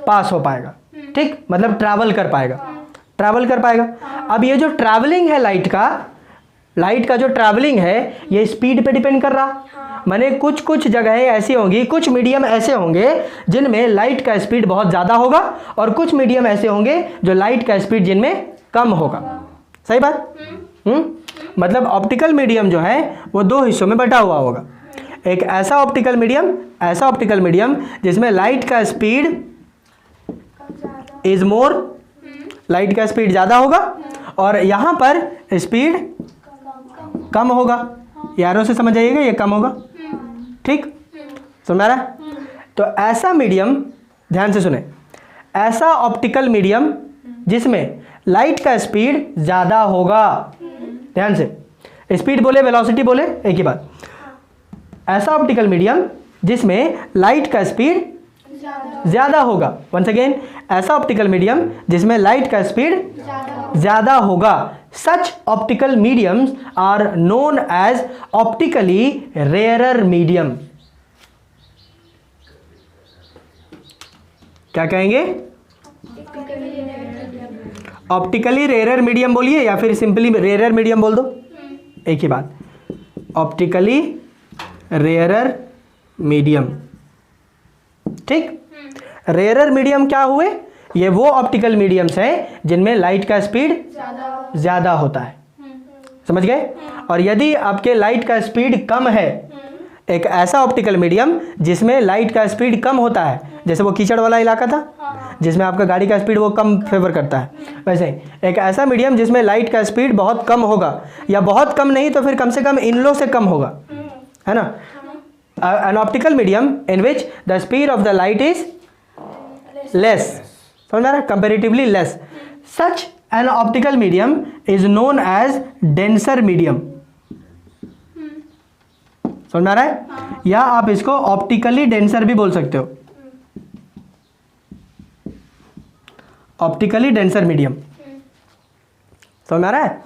पास हो पाएगा, ठीक? मतलब ट्रैवल कर पाएगा, ट्रैवल कर पाएगा। अब ये जो ट्रैवलिंग है लाइट का जो ट्रैवलिंग है ये स्पीड पे डिपेंड कर रहा। माने कुछ कुछ जगहें ऐसी होंगी, कुछ मीडियम ऐसे होंगे जिनमें लाइट का स्पीड बहुत ज़्यादा होगा, और कुछ मीडियम ऐसे होंगे जो लाइट का स्पीड जिनमें कम होगा। सही बात? मतलब ऑप्टिकल मीडियम जो है वो दो हिस्सों में बटा हुआ होगा। एक ऐसा ऑप्टिकल मीडियम जिसमें लाइट का स्पीड इज मोर, लाइट का स्पीड ज़्यादा होगा, और यहाँ पर स्पीड कम होगा। यारों से समझ आइएगा, ये कम होगा, ठीक? समझ में आ रहा है? तो ऐसा मीडियम, ध्यान से सुने, ऐसा ऑप्टिकल मीडियम जिसमें लाइट का स्पीड ज़्यादा होगा, ध्यान से, स्पीड बोले वेलोसिटी बोले एक ही बात। ऐसा ऑप्टिकल मीडियम जिसमें लाइट का स्पीड ज़्यादा होगा। वंस अगेन, ऐसा ऑप्टिकल मीडियम जिसमें लाइट का स्पीड ज़्यादा होगा। Such optical mediums are known as optically rarer medium. क्या कहेंगे? ऑप्टिकली रेयरर मीडियम बोलिए, या फिर सिंपली रेयरर मीडियम बोल दो, एक ही बात। ऑप्टिकली रेयरर मीडियम, ठीक? रेयरर मीडियम क्या हुए? ये वो ऑप्टिकल मीडियम्स हैं जिनमें लाइट का स्पीड ज़्यादा होता है, समझ गए? और यदि आपके लाइट का स्पीड कम है, एक ऐसा ऑप्टिकल मीडियम जिसमें लाइट का स्पीड कम होता है, जैसे वो कीचड़ वाला इलाका था जिसमें आपका गाड़ी का स्पीड वो कम फेवर करता है, वैसे ही एक ऐसा मीडियम जिसमें लाइट का स्पीड बहुत कम होगा, या बहुत कम नहीं तो फिर कम से कम इन लो से कम होगा, है ना? An optical medium in which the speed of the light is less, समझ में आ रहा है? Comparatively less. Such an optical medium is known as denser medium. समझ में आ रहा है? या आप इसको ऑप्टिकली डेंसर भी बोल सकते हो, ऑप्टिकली डेंसर मीडियम। समझ में आ रहा है?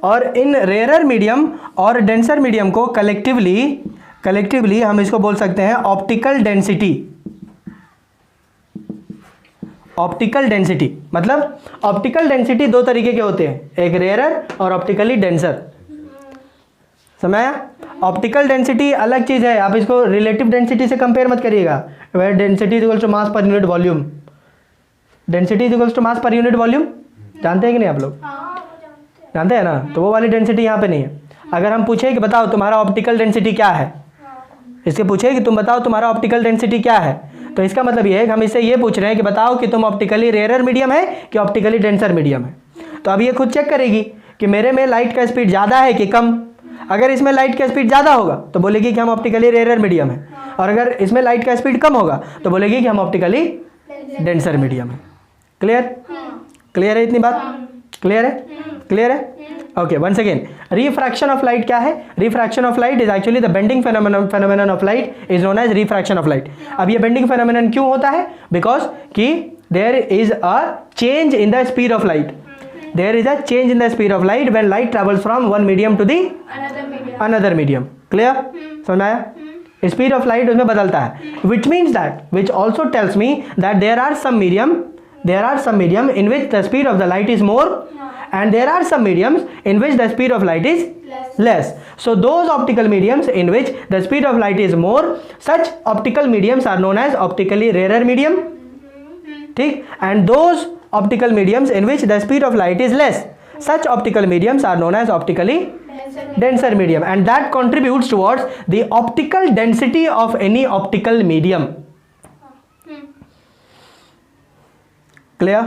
और इन रेयरर मीडियम और डेंसर मीडियम को कलेक्टिवली हम इसको बोल सकते हैं ऑप्टिकल डेंसिटी। ऑप्टिकल डेंसिटी मतलब ऑप्टिकल डेंसिटी दो तरीके के होते हैं, एक रेयरर और ऑप्टिकली डेंसर। समझाया? ऑप्टिकल डेंसिटी अलग चीज़ है, आप इसको रिलेटिव डेंसिटी से कंपेयर मत करिएगा। Where density is equals to mass per unit volume, density is equals to mass per unit volume, जानते हैं कि नहीं आप लोग? जानते हैं ना? तो वो वाली डेंसिटी यहाँ पे नहीं है। अगर हम पूछे कि बताओ तुम्हारा ऑप्टिकल डेंसिटी क्या है, इसके पूछे कि तुम बताओ तुम्हारा ऑप्टिकल डेंसिटी क्या है, तो इसका मतलब ये है कि हम इससे ये पूछ रहे हैं कि बताओ कि तुम ऑप्टिकली रेयरर मीडियम है कि ऑप्टिकली डेंसर मीडियम है। तो अब ये खुद चेक करेगी कि मेरे में लाइट का स्पीड ज़्यादा है कि कम। अगर इसमें लाइट का स्पीड ज़्यादा होगा तो बोलेगी कि हम ऑप्टिकली रेयरर मीडियम है, और अगर इसमें लाइट का स्पीड कम होगा तो बोलेगी कि हम ऑप्टिकली डेंसर मीडियम है। क्लियर? क्लियर है इतनी बात? क्लियर है? क्लियर है? Okay, once again, refraction of light क्या है? Refraction of light is actually the bending phenomenon of light is known as refraction of light. अब ये बेंडिंग फेनोमेनन क्यों होता है? बिकॉज कि there is a change in the speed of light. There is a change in the speed of light when light travels from one medium to the another medium. Clear? समझ आया? Speed of light उसमें बदलता है, which means that, which also tells me that there are some medium in which the speed of the light is more and there are some mediums in which the speed of light is less. So those optical mediums in which the speed of light is more, such optical mediums are known as optically rarer medium. ठीक? And those optical mediums in which the speed of light is less, such optical mediums are known as optically denser medium, and that contributes towards the optical density of any optical medium. Clear?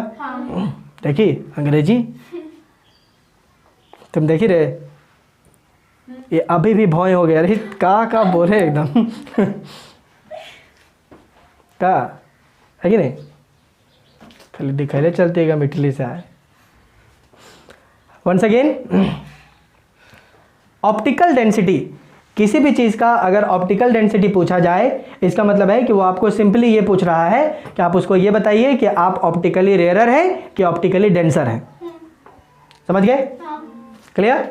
देखिए अंग्रेजी तुम देख ही रहे, ये अभी भी भौं हो गया. अरे का बोले एकदम का है कि नहीं? खाली दिखाइले चलतेगा मिठली से आए. वंस अगेन, ऑप्टिकल डेंसिटी, किसी भी चीज़ का अगर ऑप्टिकल डेंसिटी पूछा जाए, इसका मतलब है कि वो आपको सिंपली ये पूछ रहा है कि आप उसको ये बताइए कि आप ऑप्टिकली रेयर है कि ऑप्टिकली डेंसर है. समझ गए? Clear?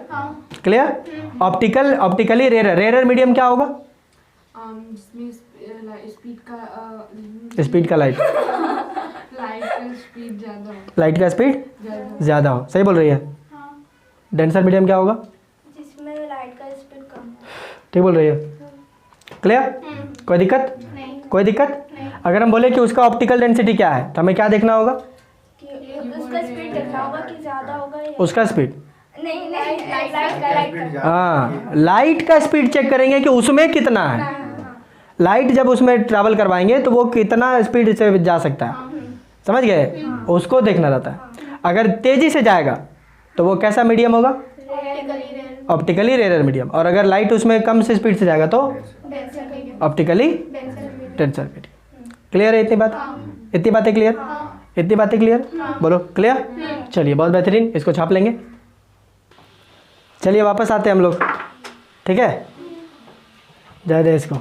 Clear? Optically rare medium क्या होगा? स्पीड का लाइट का स्पीड ज़्यादा हो. सही बोल रही है. डेंसर मीडियम क्या होगा? जिसमें लाइट का स्पीड कम हो. ठीक बोल रही है. क्लियर? कोई दिक्कत? नहीं. कोई दिक्कत? अगर हम बोले कि उसका ऑप्टिकल डेंसिटी क्या है तो हमें क्या देखना होगा? उसका स्पीड देखना होगा कि ज़्यादा होगा या उसका स्पीड. नहीं, लाइट हाँ, लाइट का स्पीड चेक करेंगे कि उसमें कितना है. लाइट जब उसमें ट्रैवल करवाएंगे तो वो कितना स्पीड से जा सकता है. समझ गए? उसको देखना रहता है. अगर तेजी से जाएगा तो वो कैसा मीडियम होगा? Optically rare medium. और अगर लाइट उसमें कम से स्पीड से जाएगा तो ऑप्टिकली डेंसर मीडियम. क्लियर है इतनी बात? इतनी बातें क्लियर? इतनी बातें क्लियर? बोलो क्लियर. चलिए बहुत बेहतरीन, इसको छाप लेंगे. चलिए वापस आते हैं हम लोग. ठीक है, जाए दे इसको.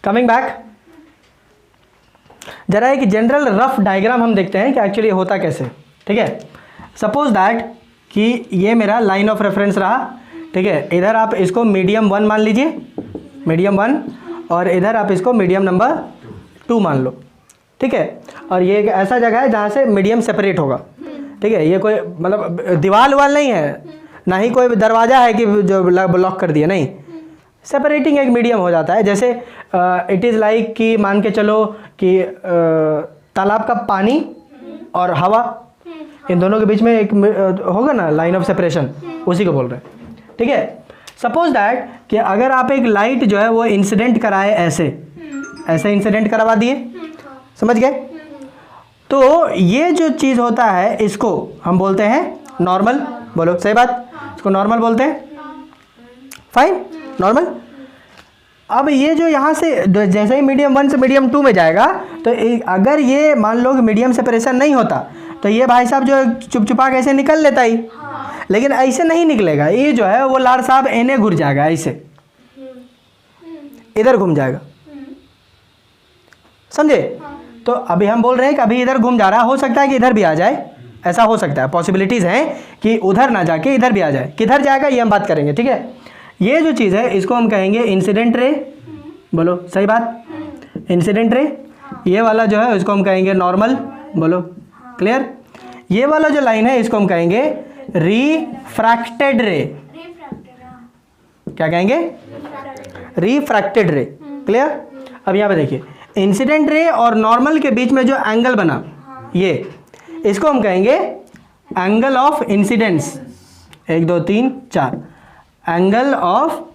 कमिंग बैक, जरा एक जनरल रफ डायग्राम हम देखते हैं कि एक्चुअली होता कैसे. ठीक है, सपोज दैट कि ये मेरा लाइन ऑफ रेफरेंस रहा. ठीक है, इधर आप इसको मीडियम 1 मान लीजिए, मीडियम 1, और इधर आप इसको मीडियम नंबर 2 मान लो. ठीक है, और ये एक ऐसा जगह है जहाँ से मीडियम सेपरेट होगा. ठीक है, ये कोई मतलब दीवार वाल नहीं है, ना ही कोई दरवाज़ा है कि जो लॉक कर दिया, नहीं. सेपरेटिंग एक मीडियम हो जाता है. जैसे इट इज़ लाइक कि मान के चलो कि तालाब का पानी और हवा, इन दोनों के बीच में एक होगा ना लाइन ऑफ सेपरेशन, उसी को बोल रहे हैं. ठीक है, सपोज दैट कि अगर आप एक लाइट जो है वो इंसिडेंट कराए, ऐसे इंसिडेंट करवा दिए. समझ गए? तो ये जो चीज़ होता है इसको हम बोलते हैं नॉर्मल. बोलो सही बात, इसको नॉर्मल बोलते हैं. Fine, normal. अब ये जो यहाँ से जैसे ही मीडियम 1 से मीडियम 2 में जाएगा तो अगर ये मान लो कि मीडियम सेपरेशन नहीं होता तो ये भाई साहब जो चुपचुपा के ऐसे निकल लेता ही. लेकिन ऐसे नहीं निकलेगा, ये जो है वो लाड़ साहब एने घुर जाएगा, ऐसे इधर घूम जाएगा. समझे? तो अभी हम बोल रहे हैं कि अभी इधर घूम जा रहा है, हो सकता है कि इधर भी आ जाए. ऐसा हो सकता है, पॉसिबिलिटीज़ हैं कि उधर ना जाके इधर भी आ जाए. किधर जाएगा ये हम बात करेंगे. ठीक है, ये जो चीज़ है इसको हम कहेंगे इंसिडेंट रे. बोलो सही बात, इंसिडेंट रे. ये वाला जो है इसको हम कहेंगे नॉर्मल. बोलो क्लियर. ये वाला जो लाइन है इसको हम कहेंगे रिफ्रैक्टेड रे. क्या कहेंगे? रिफ्रैक्टेड रे. क्लियर. अब यहाँ पे देखिए, इंसिडेंट रे और नॉर्मल के बीच में जो एंगल बना, ये इसको हम कहेंगे angle of incidence. 1 2 3 4, angle of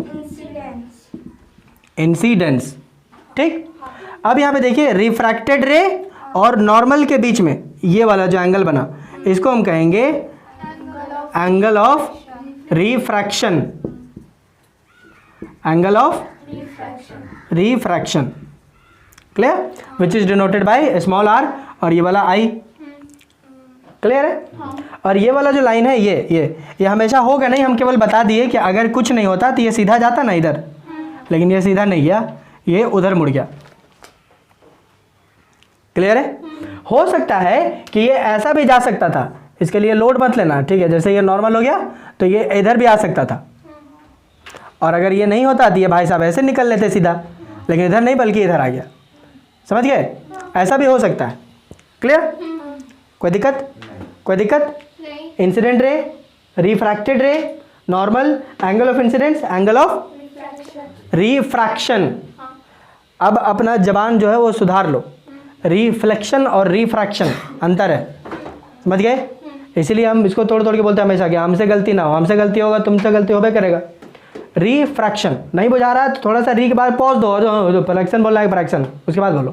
incidence. ठीक. अब यहाँ पे देखिए, रिफ्रैक्टेड रे और नॉर्मल के बीच में ये वाला जो एंगल बना, इसको हम कहेंगे angle of refraction. Angle of refraction. Clear. Which is denoted by small r और ये वाला i. क्लियर है। और ये वाला जो लाइन है ये हमेशा होगा नहीं, हम केवल बता दिए कि अगर कुछ नहीं होता तो ये सीधा जाता ना इधर, लेकिन ये सीधा नहीं गया, ये उधर मुड़ गया। क्लियर है। हो सकता है कि ये ऐसा भी जा सकता था, इसके लिए लोड मत लेना, ठीक है। जैसे ये नॉर्मल हो गया तो ये इधर भी आ सकता था, और अगर ये नहीं होता तो ये भाई साहब ऐसे निकल लेते सीधा, लेकिन इधर नहीं बल्कि इधर आ गया। समझ गए, ऐसा भी हो सकता है। क्लियर, कोई दिक्कत? कोई दिक्कत? नहीं। इंसिडेंट रे, रिफ्रैक्टेड रे, normal, angle of incidence, angle of refraction. अब अपना जबान जो है वो सुधार लो, रिफ्लेक्शन और रिफ्रैक्शन अंतर है, समझ गए। इसीलिए हम इसको तोड़ तोड़ के बोलते हैं हमेशा कि हमसे गलती ना हो, हमसे गलती होगा तुमसे गलती होबे करेगा। रिफ्रैक्शन नहीं बुझा रहा है तो थोड़ा सा री के बाद पॉज दो, जो फ्रैक्शन बोलना है फ्रैक्शन उसके बाद बोलो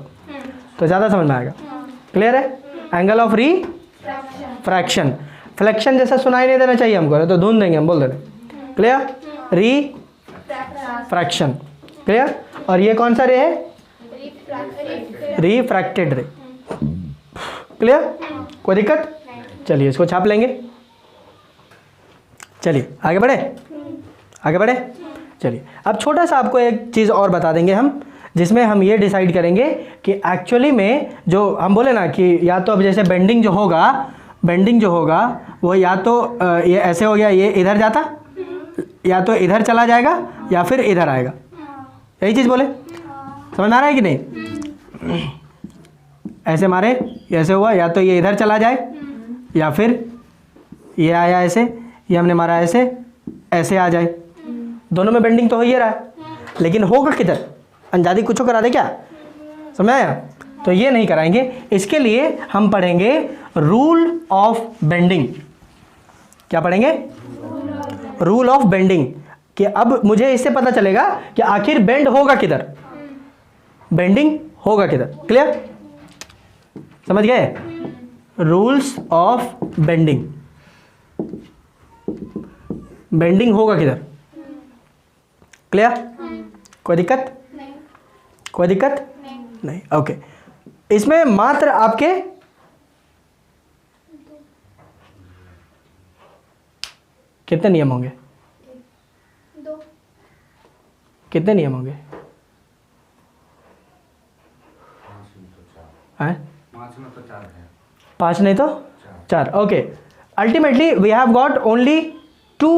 तो ज़्यादा समझ में आएगा। क्लियर है। एंगल ऑफ रिफ्रैक्शन, फ्लेक्शन जैसा सुनाई नहीं देना चाहिए हमको, तो ढूंढ देंगे हम, बोल देंगे। Clear, refraction. क्लियर। और ये कौन सा रे है? रिफ्रैक्टेड रे। क्लियर, कोई दिक्कत? चलिए इसको छाप लेंगे। चलिए आगे बढ़े, आगे बढ़े। चलिए अब छोटा सा आपको एक चीज़ और बता देंगे हम, जिसमें हम ये डिसाइड करेंगे कि एक्चुअली में जो हम बोले ना कि या तो अब जैसे बेंडिंग जो होगा वो या तो ये ऐसे हो गया, ये इधर जाता, या तो इधर चला जाएगा या फिर इधर आएगा। यही चीज़ बोले, समझ में आ रहा है कि नहीं? ऐसे मारे, ऐसे हुआ, या तो ये इधर चला जाए या फिर ये आया ऐसे, ये हमने मारा ऐसे, ऐसे आ जाए। दोनों में बेंडिंग तो हो ही रहा है, लेकिन होगा किधर? अंजादी कुछ करा दे क्या? समझ आया? तो ये नहीं कराएंगे। इसके लिए हम पढ़ेंगे रूल ऑफ बेंडिंग। क्या पढ़ेंगे? Rule of bending. कि अब मुझे इससे पता चलेगा कि आखिर बेंड होगा किधर, बेंडिंग होगा किधर। क्लियर, समझ गए? रूल्स ऑफ बेंडिंग, बेंडिंग होगा किधर। क्लियर, कोई दिक्कत? नहीं। कोई दिक्कत? नहीं। नहीं, ओके। इसमें मात्र आपके कितने नियम होंगे? 2। कितने नियम होंगे? हैं? 5 में तो 4 है। 5 नहीं तो 4। Okay, ultimately we have got only 2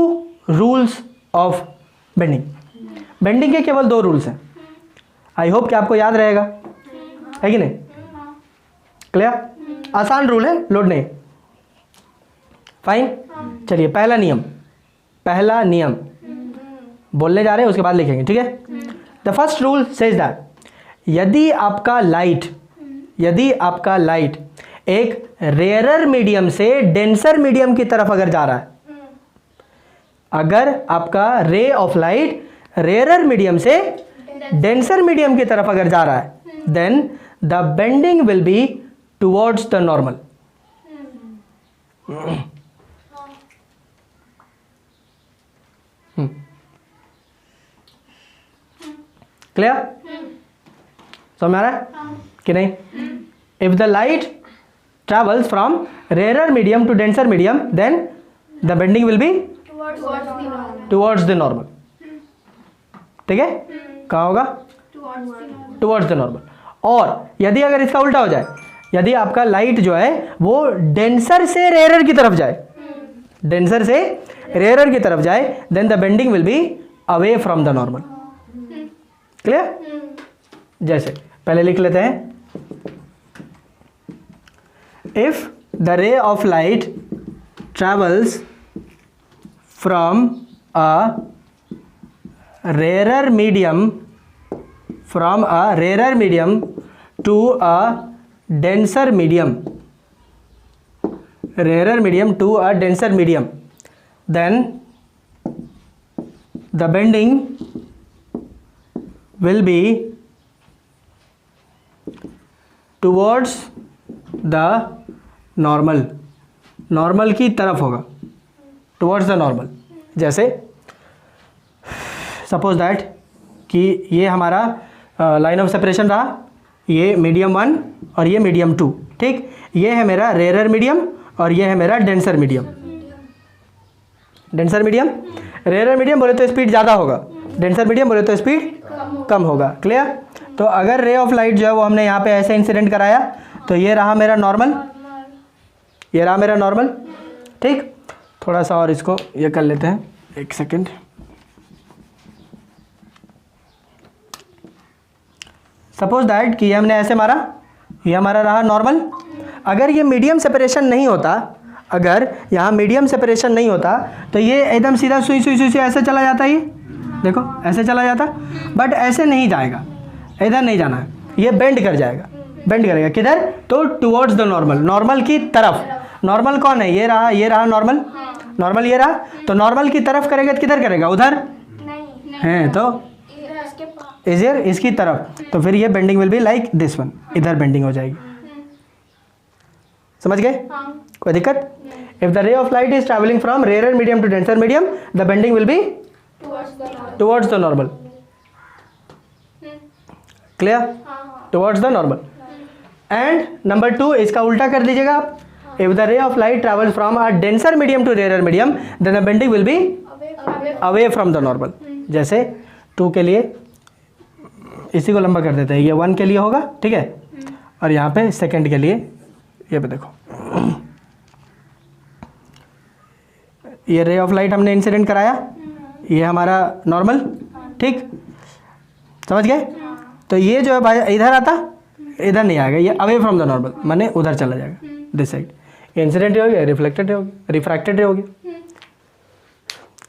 rules of bending. Bending के केवल 2 रूल्स हैं। आई होप कि आपको याद रहेगा, है कि नहीं? क्लियर, आसान रूल है, लोड नहीं। फाइन। चलिए पहला नियम बोलने जा रहे हैं, उसके बाद लिखेंगे, ठीक है। The first rule says that यदि आपका लाइट एक रेयरर मीडियम से डेंसर मीडियम की तरफ अगर जा रहा है, अगर आपका ray of light rarer medium से डेंसर मीडियम की तरफ अगर जा रहा है, then the bending will be towards the normal. Clear, समझ में आ रहा है कि नहीं? If the light travels from rarer medium to denser medium, then the bending will be towards the normal। ठीक है, कहाँ होगा? towards the normal। और यदि अगर इसका उल्टा हो जाए, यदि आपका लाइट जो है वो डेंसर से रेयरर की तरफ जाए, डेंसर से रेयरर की तरफ जाए, then the bending will be away from the normal। Clear? जैसे पहले लिख लेते हैं, if the ray of light travels from a rarer medium to a denser medium, then the bending will be towards the normal की तरफ होगा, towards the normal. जैसे suppose that कि ये हमारा लाइन ऑफ सेपरेशन रहा, ये मीडियम 1 और ये मीडियम 2, ठीक। ये है मेरा रेयरर मीडियम और ये है मेरा denser medium. Denser medium, rare medium बोले तो स्पीड ज़्यादा होगा, डेंसर मीडियम बोले तो स्पीड कम होगा। क्लियर? तो अगर रे ऑफ लाइट जो है वो हमने यहाँ पे ऐसे इंसिडेंट कराया तो ये रहा मेरा नॉर्मल, ये रहा मेरा नॉर्मल। ठीक, थोड़ा सा और इसको ये कर लेते हैं, एक सेकेंड। सपोज दैट कि ये हमने ऐसे मारा, ये हमारा रहा नॉर्मल। अगर ये मीडियम सेपरेशन नहीं होता, अगर यहाँ मीडियम सेपरेशन नहीं होता तो ये एकदम सीधा सुई सुई सुई से ऐसे चला जाता, ये देखो ऐसे चला जाता, बट ऐसे नहीं जाएगा, इधर नहीं जाना है, ये बेंड कर जाएगा, बेंड करेगा किधर? तो टुवर्ड्स द नॉर्मल, नॉर्मल की तरफ। नॉर्मल कौन है? ये रहा, ये रहा नॉर्मल, नॉर्मल ये रहा, तो नॉर्मल की तरफ करेगा तो किधर करेगा? उधर है, तो इधर इसकी तरफ, तो फिर ये bending will be like this one, इधर बेंडिंग हो जाएगी। समझ गए? कोई दिक्कत? If the ray of light is travelling from rare medium to denser medium, the bending will be towards the normal. Clear? Towards the normal. And number 2 इसका उल्टा कर दीजिएगा आप। If the ray of light travels from a denser medium to rare medium, then the bending will be away from the normal. जैसे 2 के लिए इसी को लंबा कर देते हैं, ये 1 के लिए होगा, ठीक है, और यहाँ पे सेकंड के लिए ये पे देखो, ये रे ऑफ लाइट हमने इंसिडेंट कराया, ये हमारा नॉर्मल। ठीक, समझ गए? तो ये जो है भाई इधर आता, इधर नहीं आएगा, ये अवे फ्रॉम द नॉर्मल, माने उधर चला जाएगा, दिस साइड। ये इंसिडेंट हो गया, रिफ्लेक्टेड हो गया, रिफ्रैक्टेड हो गया।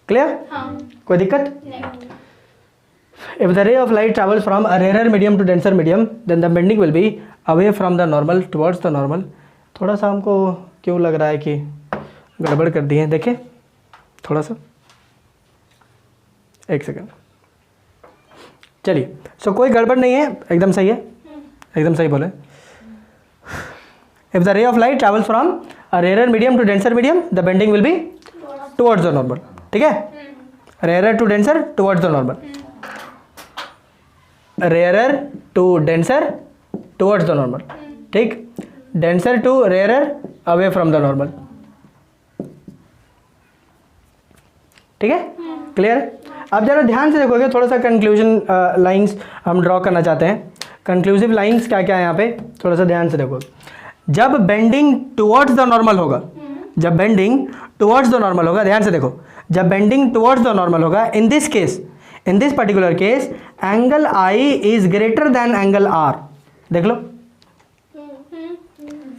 क्लियर? कोई दिक्कत? If the ray of light travels from a rarer medium to denser medium, then the bending will be away from the normal towards the normal. थोड़ा सा हमको क्यों लग रहा है कि गड़बड़ कर दी है, देखें थोड़ा सा, एक सेकंड। चलिए, सो कोई गड़बड़ नहीं है, एकदम सही है, एकदम सही बोले। If the ray of light travels from a rarer medium to denser medium, the bending will be towards the normal. ठीक है? Rarer to denser towards the normal. Rarer to denser towards the normal. ठीक, denser to rarer away from the normal. ठीक है? Clear? अब जरा ध्यान से देखोगे, थोड़ा सा कंक्लूजन लाइंस हम ड्रॉ करना चाहते हैं। कंक्लूसिव लाइंस क्या क्या है यहाँ पे, थोड़ा सा ध्यान से देखो। जब बेंडिंग टुवर्ड्स द नॉर्मल होगा, जब बेंडिंग टुवर्ड्स द नॉर्मल होगा, ध्यान से देखो, जब बेंडिंग टुवर्ड्स द नॉर्मल होगा, in this case, in this particular case angle I is greater than angle R। देख लो,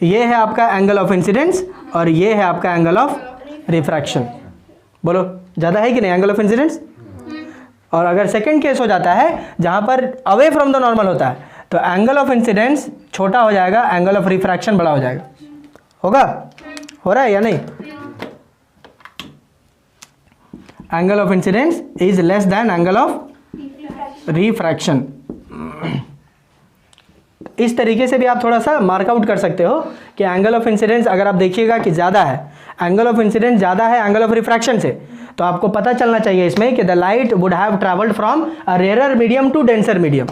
ये है आपका एंगल ऑफ इंसिडेंस और ये है आपका एंगल ऑफ रिफ्रैक्शन। बोलो ज़्यादा है कि नहीं एंगल ऑफ इंसिडेंस? और अगर सेकंड केस हो जाता है जहाँ पर अवे फ्रॉम द नॉर्मल होता है, तो एंगल ऑफ इंसिडेंस छोटा हो जाएगा, एंगल ऑफ रिफ्रैक्शन बड़ा हो जाएगा। होगा? हो रहा है या नहीं? Angle of incidence is less than angle of refraction. इस तरीके से भी आप थोड़ा सा मार्कआउट कर सकते हो कि एंगल ऑफ इंसिडेंस अगर आप देखिएगा कि ज़्यादा है, एंगल ऑफ इंसिडेंस ज़्यादा है एंगल ऑफ रिफ्रैक्शन से, तो आपको पता चलना चाहिए इसमें कि the light would have travelled from a rare medium to denser medium.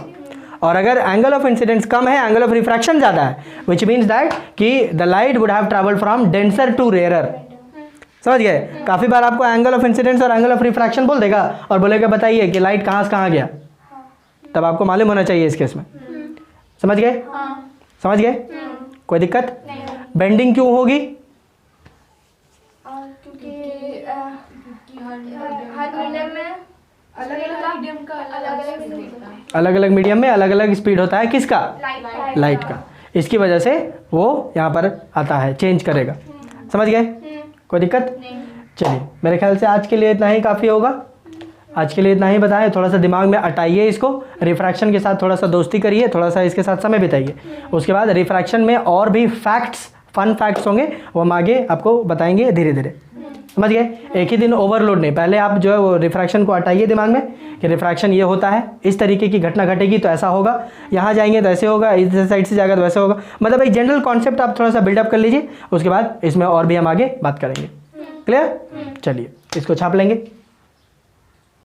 और अगर एंगल ऑफ इंसिडेंस कम है, एंगल ऑफ रिफ्रैक्शन ज़्यादा है, विच मीन्स दैट कि the light would have travelled from denser to rare. समझ गए? काफ़ी बार आपको एंगल ऑफ इंसिडेंस और एंगल ऑफ रिफ्रैक्शन बोल देगा और बोलेगा बताइए कि लाइट कहाँ से कहाँ गया, तब आपको मालूम होना चाहिए इस केस में। समझ गए? समझ गए? कोई दिक्कत? बेंडिंग क्यों होगी? क्योंकि हर मीडियम में अलग अलग मीडियम में अलग अलग स्पीड होता है, किसका? लाइट का। इसकी वजह से वो यहाँ पर आता है, चेंज करेगा। समझ गए? कोई दिक्कत? चलिए, मेरे ख्याल से आज के लिए इतना ही काफ़ी होगा। आज के लिए इतना ही बताएं, थोड़ा सा दिमाग में अटाइए इसको, रिफ्रैक्शन के साथ थोड़ा सा दोस्ती करिए, थोड़ा सा इसके साथ समय बिताइए। उसके बाद रिफ्रैक्शन में और भी फैक्ट्स, फन फैक्ट्स होंगे, वो हम आगे आपको बताएंगे धीरे धीरे। समझ गए? एक ही दिन ओवरलोड नहीं, पहले आप जो है वो रिफ्रैक्शन को हटाइए दिमाग में कि रिफ्रैक्शन ये होता है, इस तरीके की घटना घटेगी तो ऐसा होगा, यहाँ जाएंगे तो ऐसे होगा, इस साइड से जाएगा तो वैसे होगा। मतलब एक जनरल कॉन्सेप्ट आप थोड़ा सा बिल्डअप कर लीजिए, उसके बाद इसमें और भी हम आगे बात करेंगे। क्लियर? चलिए, इसको छाप लेंगे।